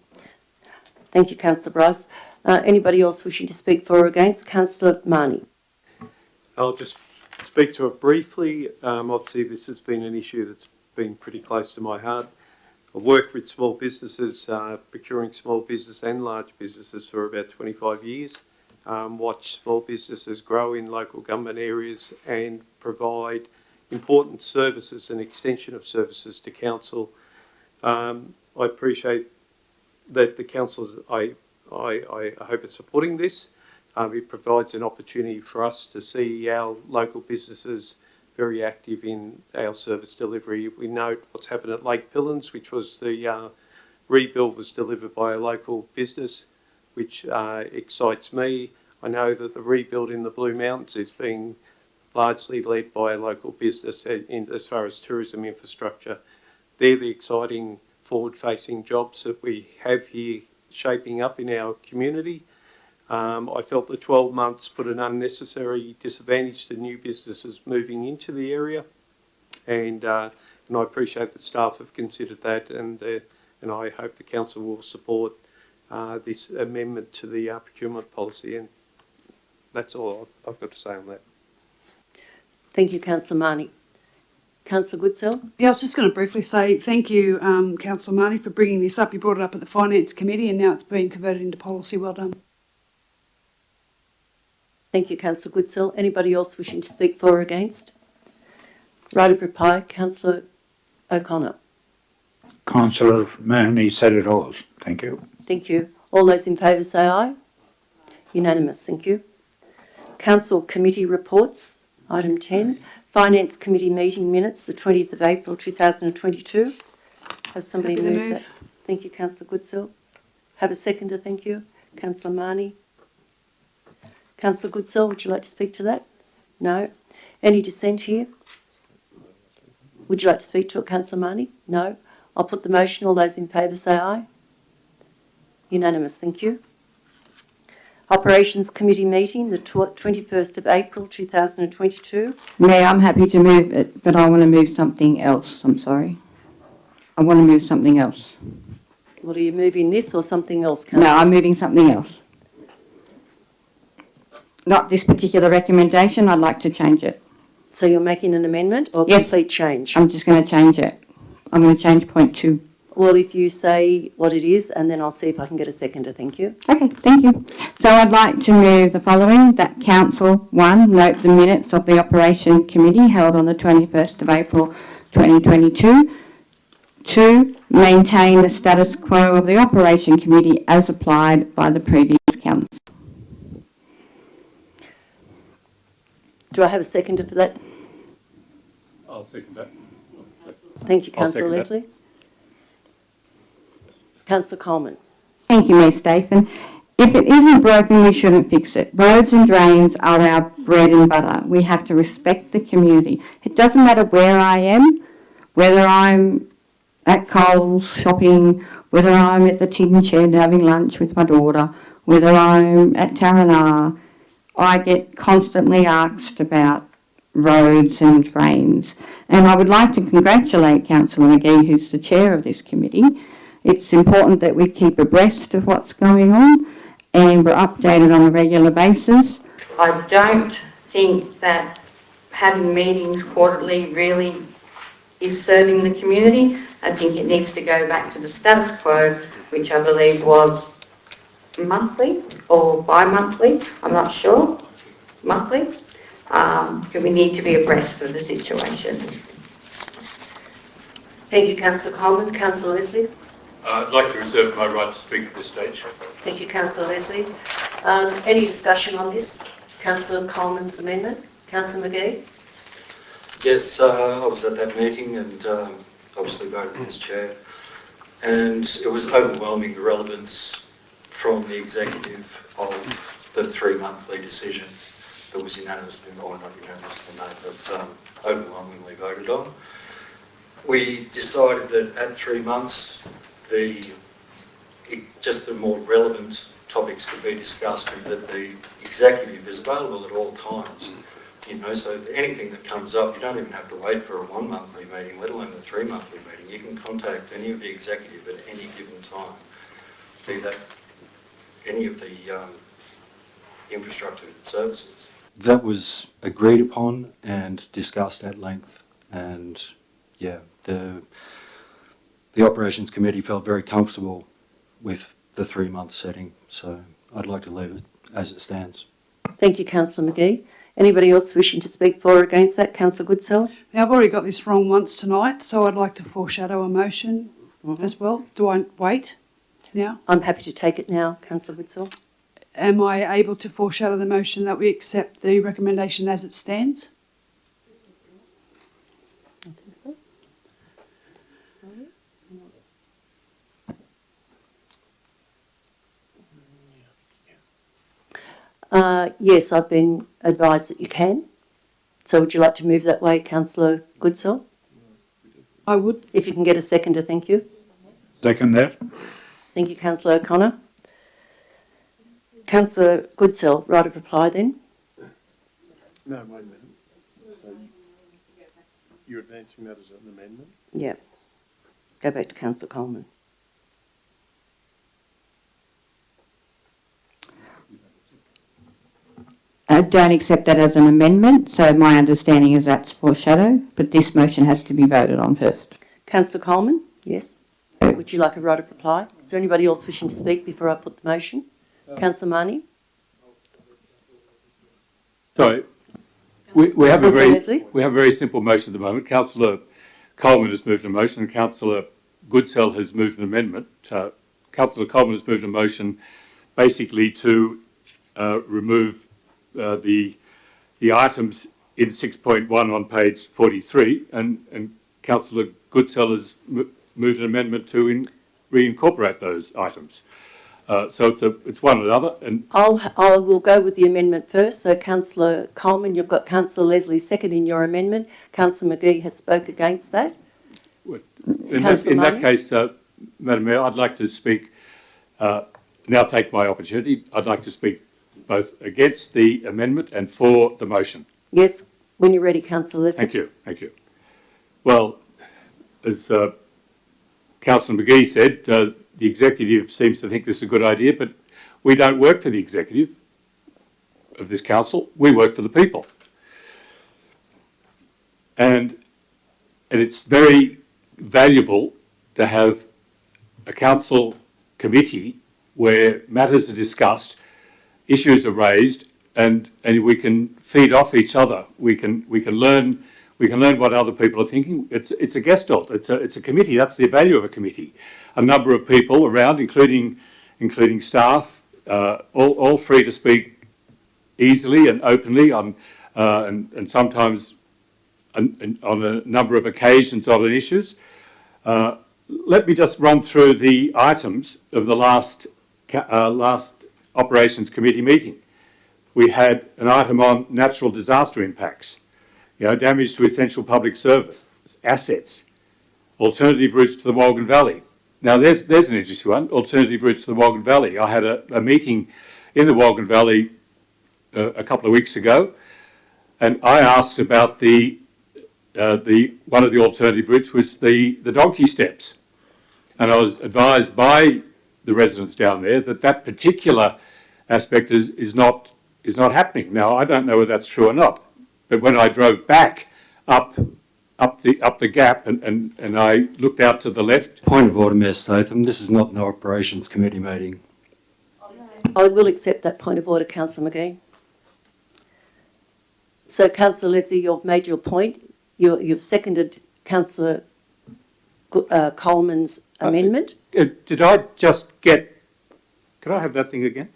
Thank you, Councillor Bryce. Anybody else wishing to speak for or against? Councillor Marnie.
I'll just speak to it briefly. Obviously, this has been an issue that's been pretty close to my heart. I've worked with small businesses, procuring small business and large businesses for about 25 years. Watched small businesses grow in local government areas and provide important services and extension of services to council. I appreciate that the council, I hope it's supporting this. It provides an opportunity for us to see our local businesses very active in our service delivery. We note what's happened at Lake Pillins, which was the rebuild was delivered by a local business, which excites me. I know that the rebuild in the Blue Mountains is being largely led by a local business as far as tourism infrastructure. They're the exciting forward-facing jobs that we have here shaping up in our community. I felt the 12 months put an unnecessary disadvantage to new businesses moving into the area, and I appreciate that staff have considered that, and I hope the council will support this amendment to the procurement policy, and that's all I've got to say on that.
Thank you, Councillor Marnie. Councillor Goodsell?
Yeah, I was just going to briefly say thank you, Councillor Marnie, for bringing this up. You brought it up at the Finance Committee and now it's been converted into policy. Well done.
Thank you, Councillor Goodsell. Anybody else wishing to speak for or against? Right of reply, Councillor O'Connor.
Councillor Mahoney said it all. Thank you.
Thank you. All those in favour say aye. Unanimous, thank you. Council committee reports, item 10. Finance Committee meeting minutes, the 20th of April 2022. Have somebody move that? Thank you, Councillor Goodsell. Have a seconder, thank you. Councillor Marnie. Councillor Goodsell, would you like to speak to that? No. Any dissent here? Would you like to speak to it, Councillor Marnie? No? I'll put the motion. All those in favour say aye. Unanimous, thank you. Operations Committee meeting, the 21st of April 2022.
Mayor, I'm happy to move it, but I want to move something else. I'm sorry. I want to move something else.
What are you moving, this or something else,
No,
Councillor?
I'm moving something else. Not this particular recommendation. I'd like to change it.
So you're making an amendment or
Yes.
complete change?
I'm just going to change it. I'm going to change point 2.
Well, if you say what it is, and then I'll see if I can get a seconder. Thank you.
Okay, thank you. So I'd like to move the following, that Council 1, note the minutes of the Operation Committee held on the 21st of April 2022. 2, maintain the status quo of the Operation Committee as applied by the previous Council.
Do I have a seconder for that?
I'll second that.
Thank you,
I'll
Councillor
second that.
Leslie. Councillor Coleman.
Thank you, Mayor Stephen. If it isn't broken, we shouldn't fix it. Roads and drains are our bread and butter. We have to respect the community. It doesn't matter where I am, whether I'm at Coles shopping, whether I'm at the Tin Shed having lunch with my daughter, whether I'm at Taranara, I get constantly asked about roads and drains. And I would like to congratulate Councillor McGee, who's the chair of this committee. It's important that we keep abreast of what's going on and we're updated on a regular basis. I don't think that having meetings quarterly really is serving the community. I think it needs to go back to the status quo, which I believe was monthly or bi-monthly, I'm not sure, monthly. We need to be abreast of the situation.
Thank you, Councillor Coleman. Councillor Leslie.
I'd like to reserve my right to speak at this stage.
Thank you, Councillor Leslie. Any discussion on this? Councillor Coleman's amendment? Councillor McGee?
Yes, I was at that meeting and obviously voted as chair. And it was overwhelming, the relevance from the executive of the 3-monthly decision that was unanimously, or not unanimously made, but overwhelmingly voted on. We decided that at 3 months, just the more relevant topics could be discussed and that the executive is available at all times. You know, so anything that comes up, you don't even have to wait for a 1-monthly meeting, let alone a 3-monthly meeting. You can contact any of the executive at any given time, be that any of the infrastructure services.
That was agreed upon and discussed at length, and yeah, the operations committee felt very comfortable with the 3-month setting, so I'd like to leave it as it stands.
Thank you, Councillor McGee. Anybody else wishing to speak for or against that? Councillor Goodsell?
Now, I've already got this wrong once tonight, so I'd like to foreshadow a motion as well. Do I wait now?
I'm happy to take it now, Councillor Goodsell.
Am I able to foreshadow the motion that we accept the recommendation as it stands?
I think so. Yes, I've been advised that you can. So would you like to move that way, Councillor Goodsell?
I would.
If you can get a seconder, thank you.
Second that.
Thank you, Councillor O'Connor. Councillor Goodsell, right of reply then?
No, wait a minute. So you're advancing that as an amendment?
Yeah. Go back to Councillor Coleman.
I don't accept that as an amendment, so my understanding is that's foreshadow, but this motion has to be voted on first.
Councillor Coleman, yes. Would you like a right of reply? Is there anybody else wishing to speak before I put the motion? Councillor Marnie?
Sorry, we have
Councillor Leslie?
a very simple motion at the moment. Councillor Coleman has moved a motion and Councillor Goodsell has moved an amendment. Councillor Coleman has moved a motion basically to remove the items in 6.1 on page 43, and Councillor Goodsell has moved an amendment to reincorporate those items. So it's one or another. And
I will go with the amendment first. So Councillor Coleman, you've got Councillor Leslie seconding your amendment. Councillor McGee has spoke against that.
in that case, Madam Mayor, I'd like to speak, now take my opportunity. I'd like to speak both against the amendment and for the motion.
Yes, when you're ready, Councillor Leslie.
Thank you. Well, as Councillor McGee said, the executive seems to think this is a good idea, but we don't work for the executive of this council. We work for the people. And it's very valuable to have a council committee where matters are discussed, issues are raised, and we can feed off each other. We can learn what other people are thinking. It's a Gestalt. It's a committee. That's the value of a committee. A number of people around, including staff, all free to speak easily and openly on and sometimes on a number of occasions on issues. Let me just run through the items of the last Operations Committee meeting. We had an item on natural disaster impacts, damage to essential public service, assets, alternative routes to the Walgan Valley. Now, there's an interesting one, alternative routes to the Walgan Valley. I had a meeting in the Walgan Valley a couple of weeks ago, and I asked about the one of the alternative routes was the donkey steps, and I was advised by the residents down there that particular aspect is not happening. Now, I don't know whether that's true or not, but when I drove back up the gap and I looked out to the left.
Point of order, Mayor Statham. This is not an Operations Committee meeting.
I will accept that point of order, Councillor McGee. So, Councillor Leslie, you've made your point. You've seconded Councillor Coleman's amendment.
Did I just get... Could I have that thing again?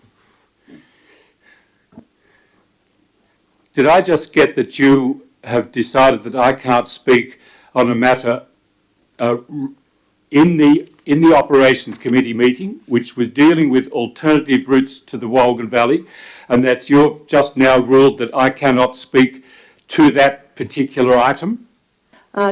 Did I just get that you have decided that I can't speak on a matter in the Operations Committee meeting, which was dealing with alternative routes to the Walgan Valley, and that you've just now ruled that I cannot speak to that particular item?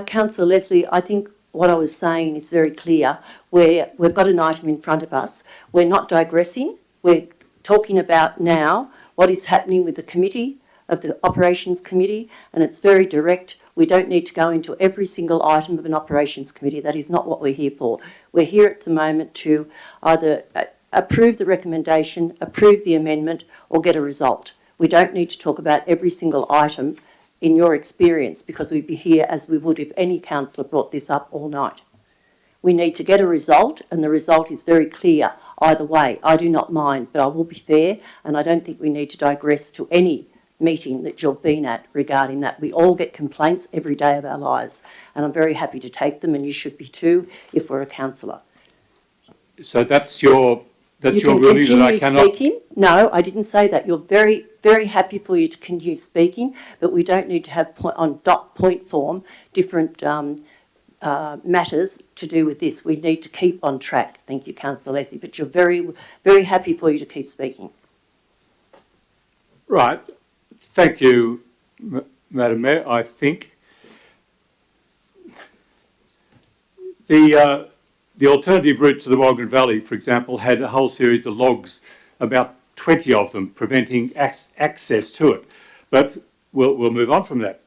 Councillor Leslie, I think what I was saying is very clear. We've got an item in front of us. We're not digressing. We're talking about now what is happening with the committee, of the Operations Committee, and it's very direct. We don't need to go into every single item of an Operations Committee. That is not what we're here for. We're here at the moment to either approve the recommendation, approve the amendment, or get a result. We don't need to talk about every single item in your experience, because we'd be here as we would if any councillor brought this up all night. We need to get a result, and the result is very clear either way. I do not mind, but I will be fair, and I don't think we need to digress to any meeting that you've been at regarding that. We all get complaints every day of our lives, and I'm very happy to take them, and you should be too if we're a councillor.
So that's your ruling that I cannot...
Speaking. No, I didn't say that. You're very, very happy for you to continue speaking, but we don't need to have on point form different matters to do with this. We need to keep on track. Thank you, Councillor Leslie, but you're very, very happy for you to keep speaking.
Right. Thank you, Madam Mayor. I think the alternative route to the Walgan Valley, for example, had a whole series of logs, about 20 of them, preventing access to it. But we'll move on from that.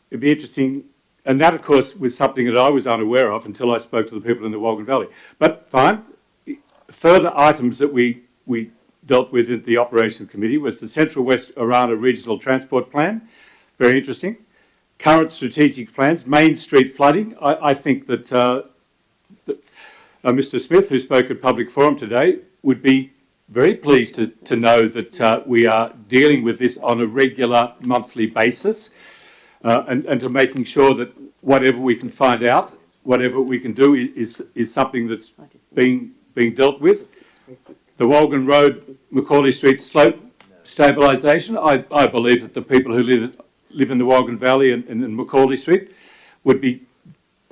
It'd be interesting, and that, of course, was something that I was unaware of until I spoke to the people in the Walgan Valley. But fine. Further items that we dealt with at the Operations Committee was the Central West Orana Regional Transport Plan. Very interesting. Current strategic plans, Main Street flooding. I think that Mr. Smith, who spoke at Public Forum today, would be very pleased to know that we are dealing with this on a regular monthly basis and to making sure that whatever we can find out, whatever we can do is something that's being dealt with. The Walgan Road, Macaulay Street slope stabilisation. I believe that the people who live in the Walgan Valley and Macaulay Street would be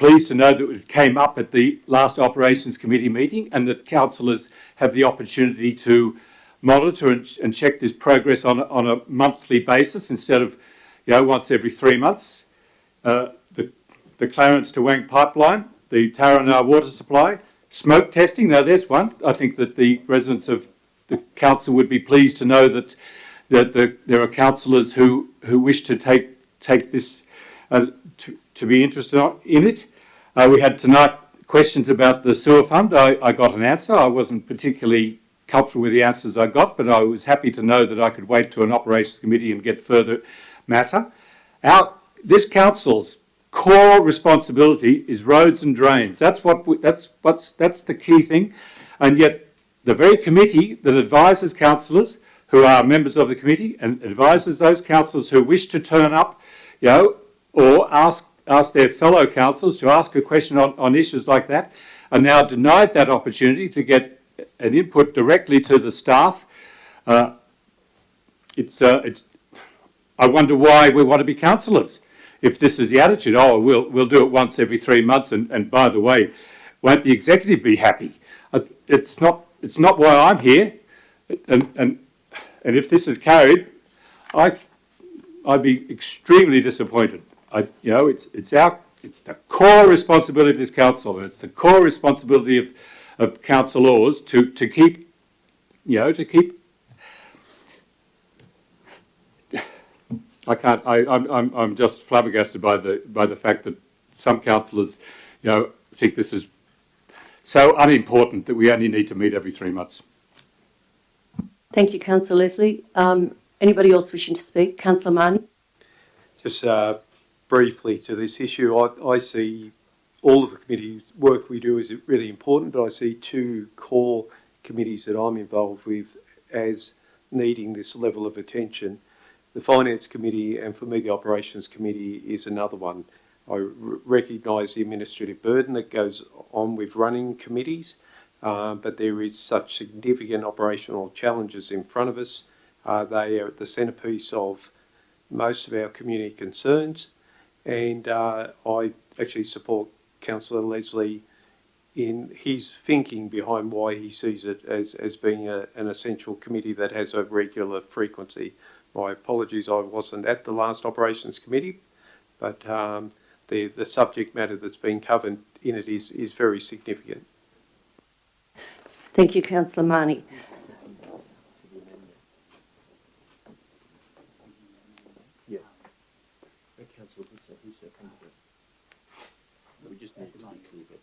pleased to know that it came up at the last Operations Committee meeting and that councillors have the opportunity to monitor and check this progress on a monthly basis instead of, once every 3 months. The Clarence to Wang pipeline, the Tarana water supply, smoke testing. Now there's one. I think that the residents of the council would be pleased to know that there are councillors who wish to take this to be interested in it. We had tonight questions about the sewer fund. I got an answer. I wasn't particularly comfortable with the answers I got, but I was happy to know that I could wait to an operations committee and get further matter. This council's core responsibility is roads and drains. That's the key thing, and yet the very committee that advises councillors who are members of the committee and advises those councillors who wish to turn up, or ask their fellow councillors to ask a question on issues like that, are now denied that opportunity to get an input directly to the staff. I wonder why we want to be councillors. If this is the attitude, we'll do it once every 3 months, and by the way, won't the executive be happy? It's not why I'm here, and if this is carried, I'd be extremely disappointed. It's the core responsibility of this council, and it's the core responsibility of councillors to keep. I can't. I'm just flabbergasted by the fact that some councillors, think this is so unimportant that we only need to meet every 3 months.
Thank you, Councillor Leslie. Anybody else wishing to speak? Councillor Marnie?
Just briefly to this issue, I see all of the committee work we do is really important, but I see two core committees that I'm involved with as needing this level of attention. The Finance Committee, and for me the Operations Committee, is another one. I recognise the administrative burden that goes on with running committees, but there is such significant operational challenges in front of us. They are at the centrepiece of most of our community concerns, and I actually support Councillor Leslie in his thinking behind why he sees it as being an essential committee that has a regular frequency. My apologies, I wasn't at the last Operations Committee, but the subject matter that's been covered in it is very significant.
Thank you, Councillor Marnie.
Councillor Goodson, who seconded it? So we just need to be clear that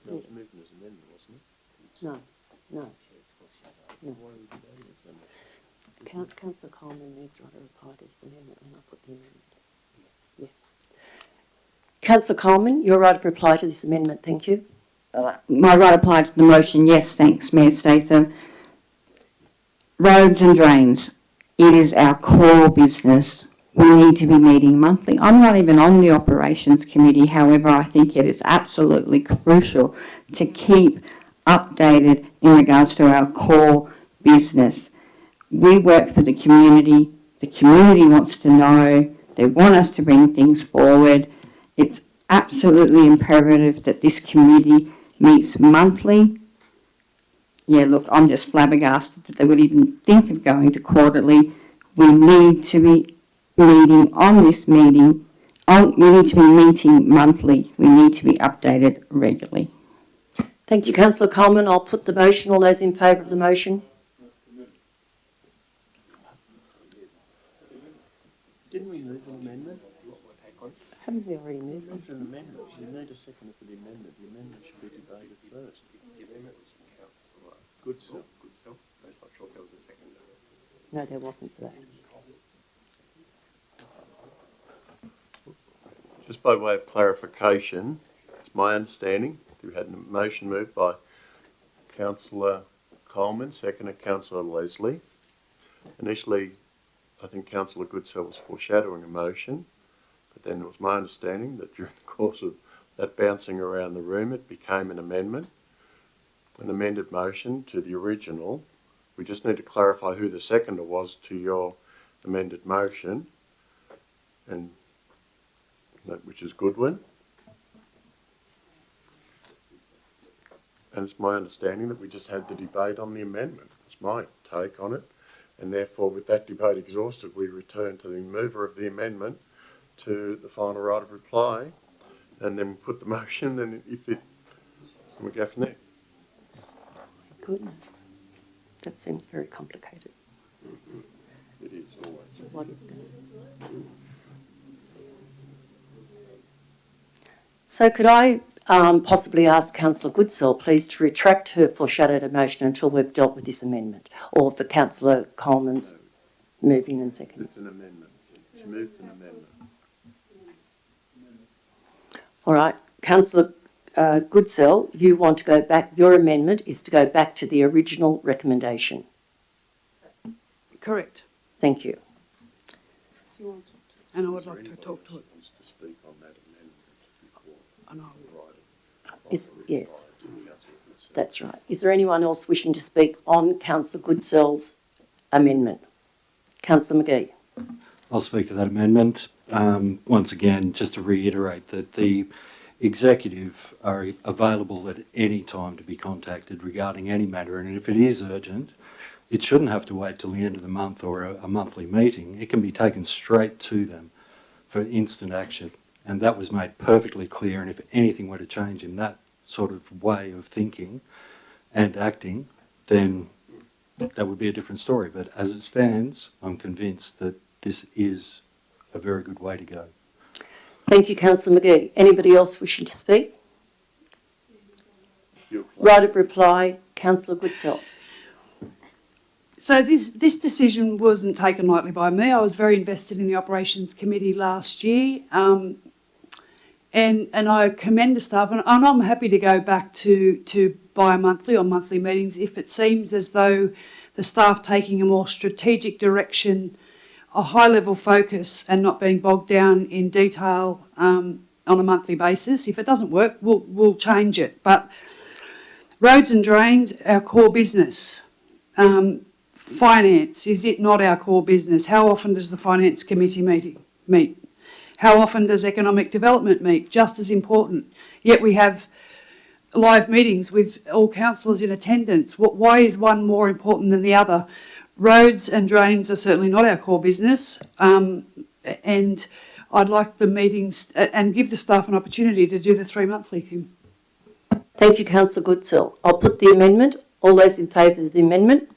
no, it was moved as an amendment, wasn't it?
No.
Why would you do this?
Councillor Coleman needs to write a reply to this amendment, and I'll put the amendment. Yeah. Councillor Coleman, your right of reply to this amendment, thank you.
My right applied to the motion, yes, thanks, Mayor Statham. Roads and drains, it is our core business. We need to be meeting monthly. I'm not even on the Operations Committee, however, I think it is absolutely crucial to keep updated in regards to our core business. We work for the community wants to know, they want us to bring things forward. It's absolutely imperative that this committee meets monthly. Yeah, look, I'm just flabbergasted that they would even think of going to quarterly. We need to be meeting on this meeting. We need to be meeting monthly. We need to be updated regularly.
Thank you, Councillor Coleman. I'll put the motion. All those in favour of the motion?
Didn't we move an amendment?
Haven't we already moved?
Moved an amendment. You need a second for the amendment. The amendment should be debated first.
The amendment was from Councillor Goodself. I'm not sure if there was a second.
No, there wasn't for that.
Just by way of clarification, it's my understanding we had a motion moved by Councillor Coleman, seconded Councillor Leslie. Initially, I think Councillor Goodsell was foreshadowing a motion, but then it was my understanding that during the course of that bouncing around the room, it became an amendment, an amended motion to the original. We just need to clarify who the seconder was to your amended motion. And which is Goodwin. And it's my understanding that we just had the debate on the amendment. It's my take on it. And therefore, with that debate exhausted, we return to the mover of the amendment to the final right of reply, and then put the motion, and we go from there.
Goodness, that seems very complicated.
It is always.
So what is going to... So could I possibly ask Councillor Goodsell, please, to retract her foreshadowed motion until we've dealt with this amendment, or for Councillor Coleman's moving and seconding?
It's an amendment. She moved an amendment.
All right, Councillor Goodsell, you want to go back, your amendment is to go back to the original recommendation.
Correct.
Thank you.
And I would like to talk to it.
Wants to speak on that amendment before.
I know.
Yes, that's right. Is there anyone else wishing to speak on Councillor Goodsell's amendment? Councillor McGee.
I'll speak to that amendment. Once again, just to reiterate that the executive are available at any time to be contacted regarding any matter, and if it is urgent, it shouldn't have to wait till the end of the month or a monthly meeting. It can be taken straight to them for instant action, and that was made perfectly clear. And if anything were to change in that sort of way of thinking and acting, then that would be a different story. But as it stands, I'm convinced that this is a very good way to go.
Thank you, Councillor McGee. Anybody else wishing to speak? Right of reply, Councillor Goodsell.
So this decision wasn't taken lightly by me. I was very invested in the operations committee last year, and I commend the staff, and I'm happy to go back to bi-monthly or monthly meetings if it seems as though the staff taking a more strategic direction, a high-level focus, and not being bogged down in detail on a monthly basis. If it doesn't work, we'll change it. But roads and drains, our core business. Finance, is it not our core business? How often does the finance committee meet? How often does economic development meet? Just as important. Yet we have live meetings with all councillors in attendance. Why is one more important than the other? Roads and drains are certainly not our core business, and I'd like the meetings and give the staff an opportunity to do the 3 monthly thing.
Thank you, Councillor Goodsell. I'll put the amendment. All those in favour of the amendment?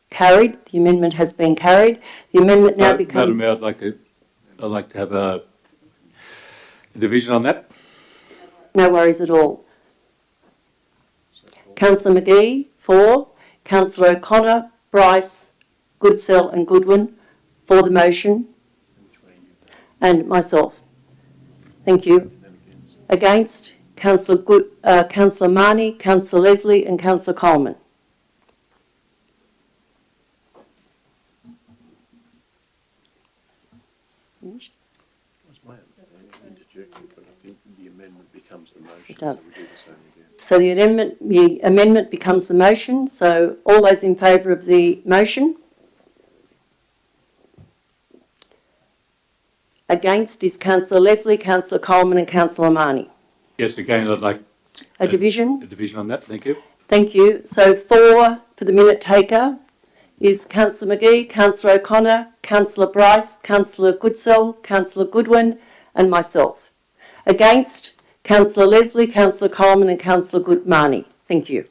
Carried. The amendment has been carried. The amendment now becomes...
Madam Mayor, I'd like to have a division on that.
No worries at all. Councillor McGee, for. Councillor O'Connor, Bryce, Goodsell and Goodwin for the motion. And myself. Thank you. Against, Councillor Marnie, Councillor Leslie and Councillor Coleman.
That's my understanding. Interjected, but I think the amendment becomes the motion.
It does.
So we do the same again.
So the amendment becomes the motion. So all those in favour of the motion? Against is Councillor Leslie, Councillor Coleman and Councillor Marnie.
Yes, again, I'd like
A division?
a division on that. Thank you.
Thank you. So for the minute taker is Councillor McGee, Councillor O'Connor, Councillor Bryce, Councillor Goodsell, Councillor Goodwin and myself. Against, Councillor Leslie, Councillor Coleman and Councillor Marnie. Thank you.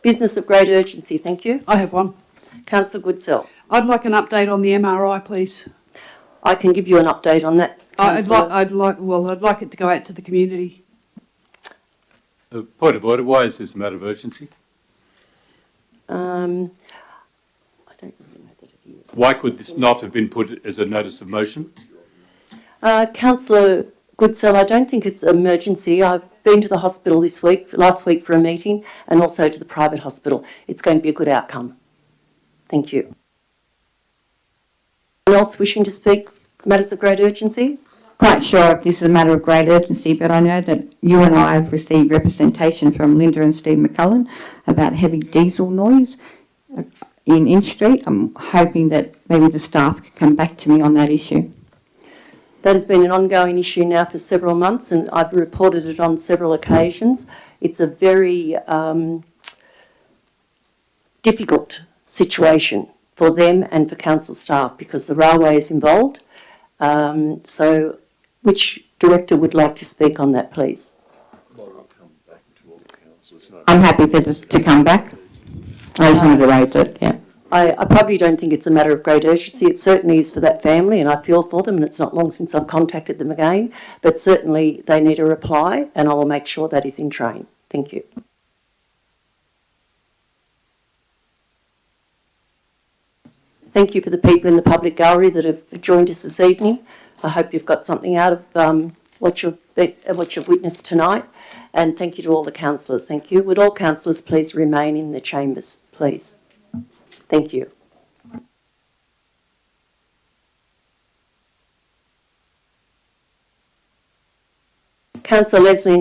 Business of great urgency. Thank you.
I have one.
Councillor Goodsell.
I'd like an update on the MRI, please.
I can give you an update on that.
I'd like it to go out to the community.
Point of order, why is this a matter of urgency?
I don't really know that it is.
Why could this not have been put as a notice of motion?
Councillor Goodsell, I don't think it's an emergency. I've been to the hospital last week for a meeting, and also to the private hospital. It's going to be a good outcome. Thank you. Anyone else wishing to speak matters of great urgency?
Quite sure if this is a matter of great urgency, but I know that you and I have received representation from Linda and Steve McCullen about heavy diesel noise in Inch Street. I'm hoping that maybe the staff can come back to me on that issue.
That has been an ongoing issue now for several months, and I've reported it on several occasions. It's a very difficult situation for them and for council staff because the railway is involved. So which director would like to speak on that, please?
I'm happy for this to come back. I just wanted to raise it, yeah.
I probably don't think it's a matter of great urgency. It certainly is for that family, and I feel for them, and it's not long since I've contacted them again. But certainly they need a reply, and I will make sure that is in train. Thank you. Thank you for the people in the public gallery that have joined us this evening. I hope you've got something out of what you've witnessed tonight. And thank you to all the councillors. Thank you. Would all councillors please remain in the chambers, please? Thank you. Councillor Leslie and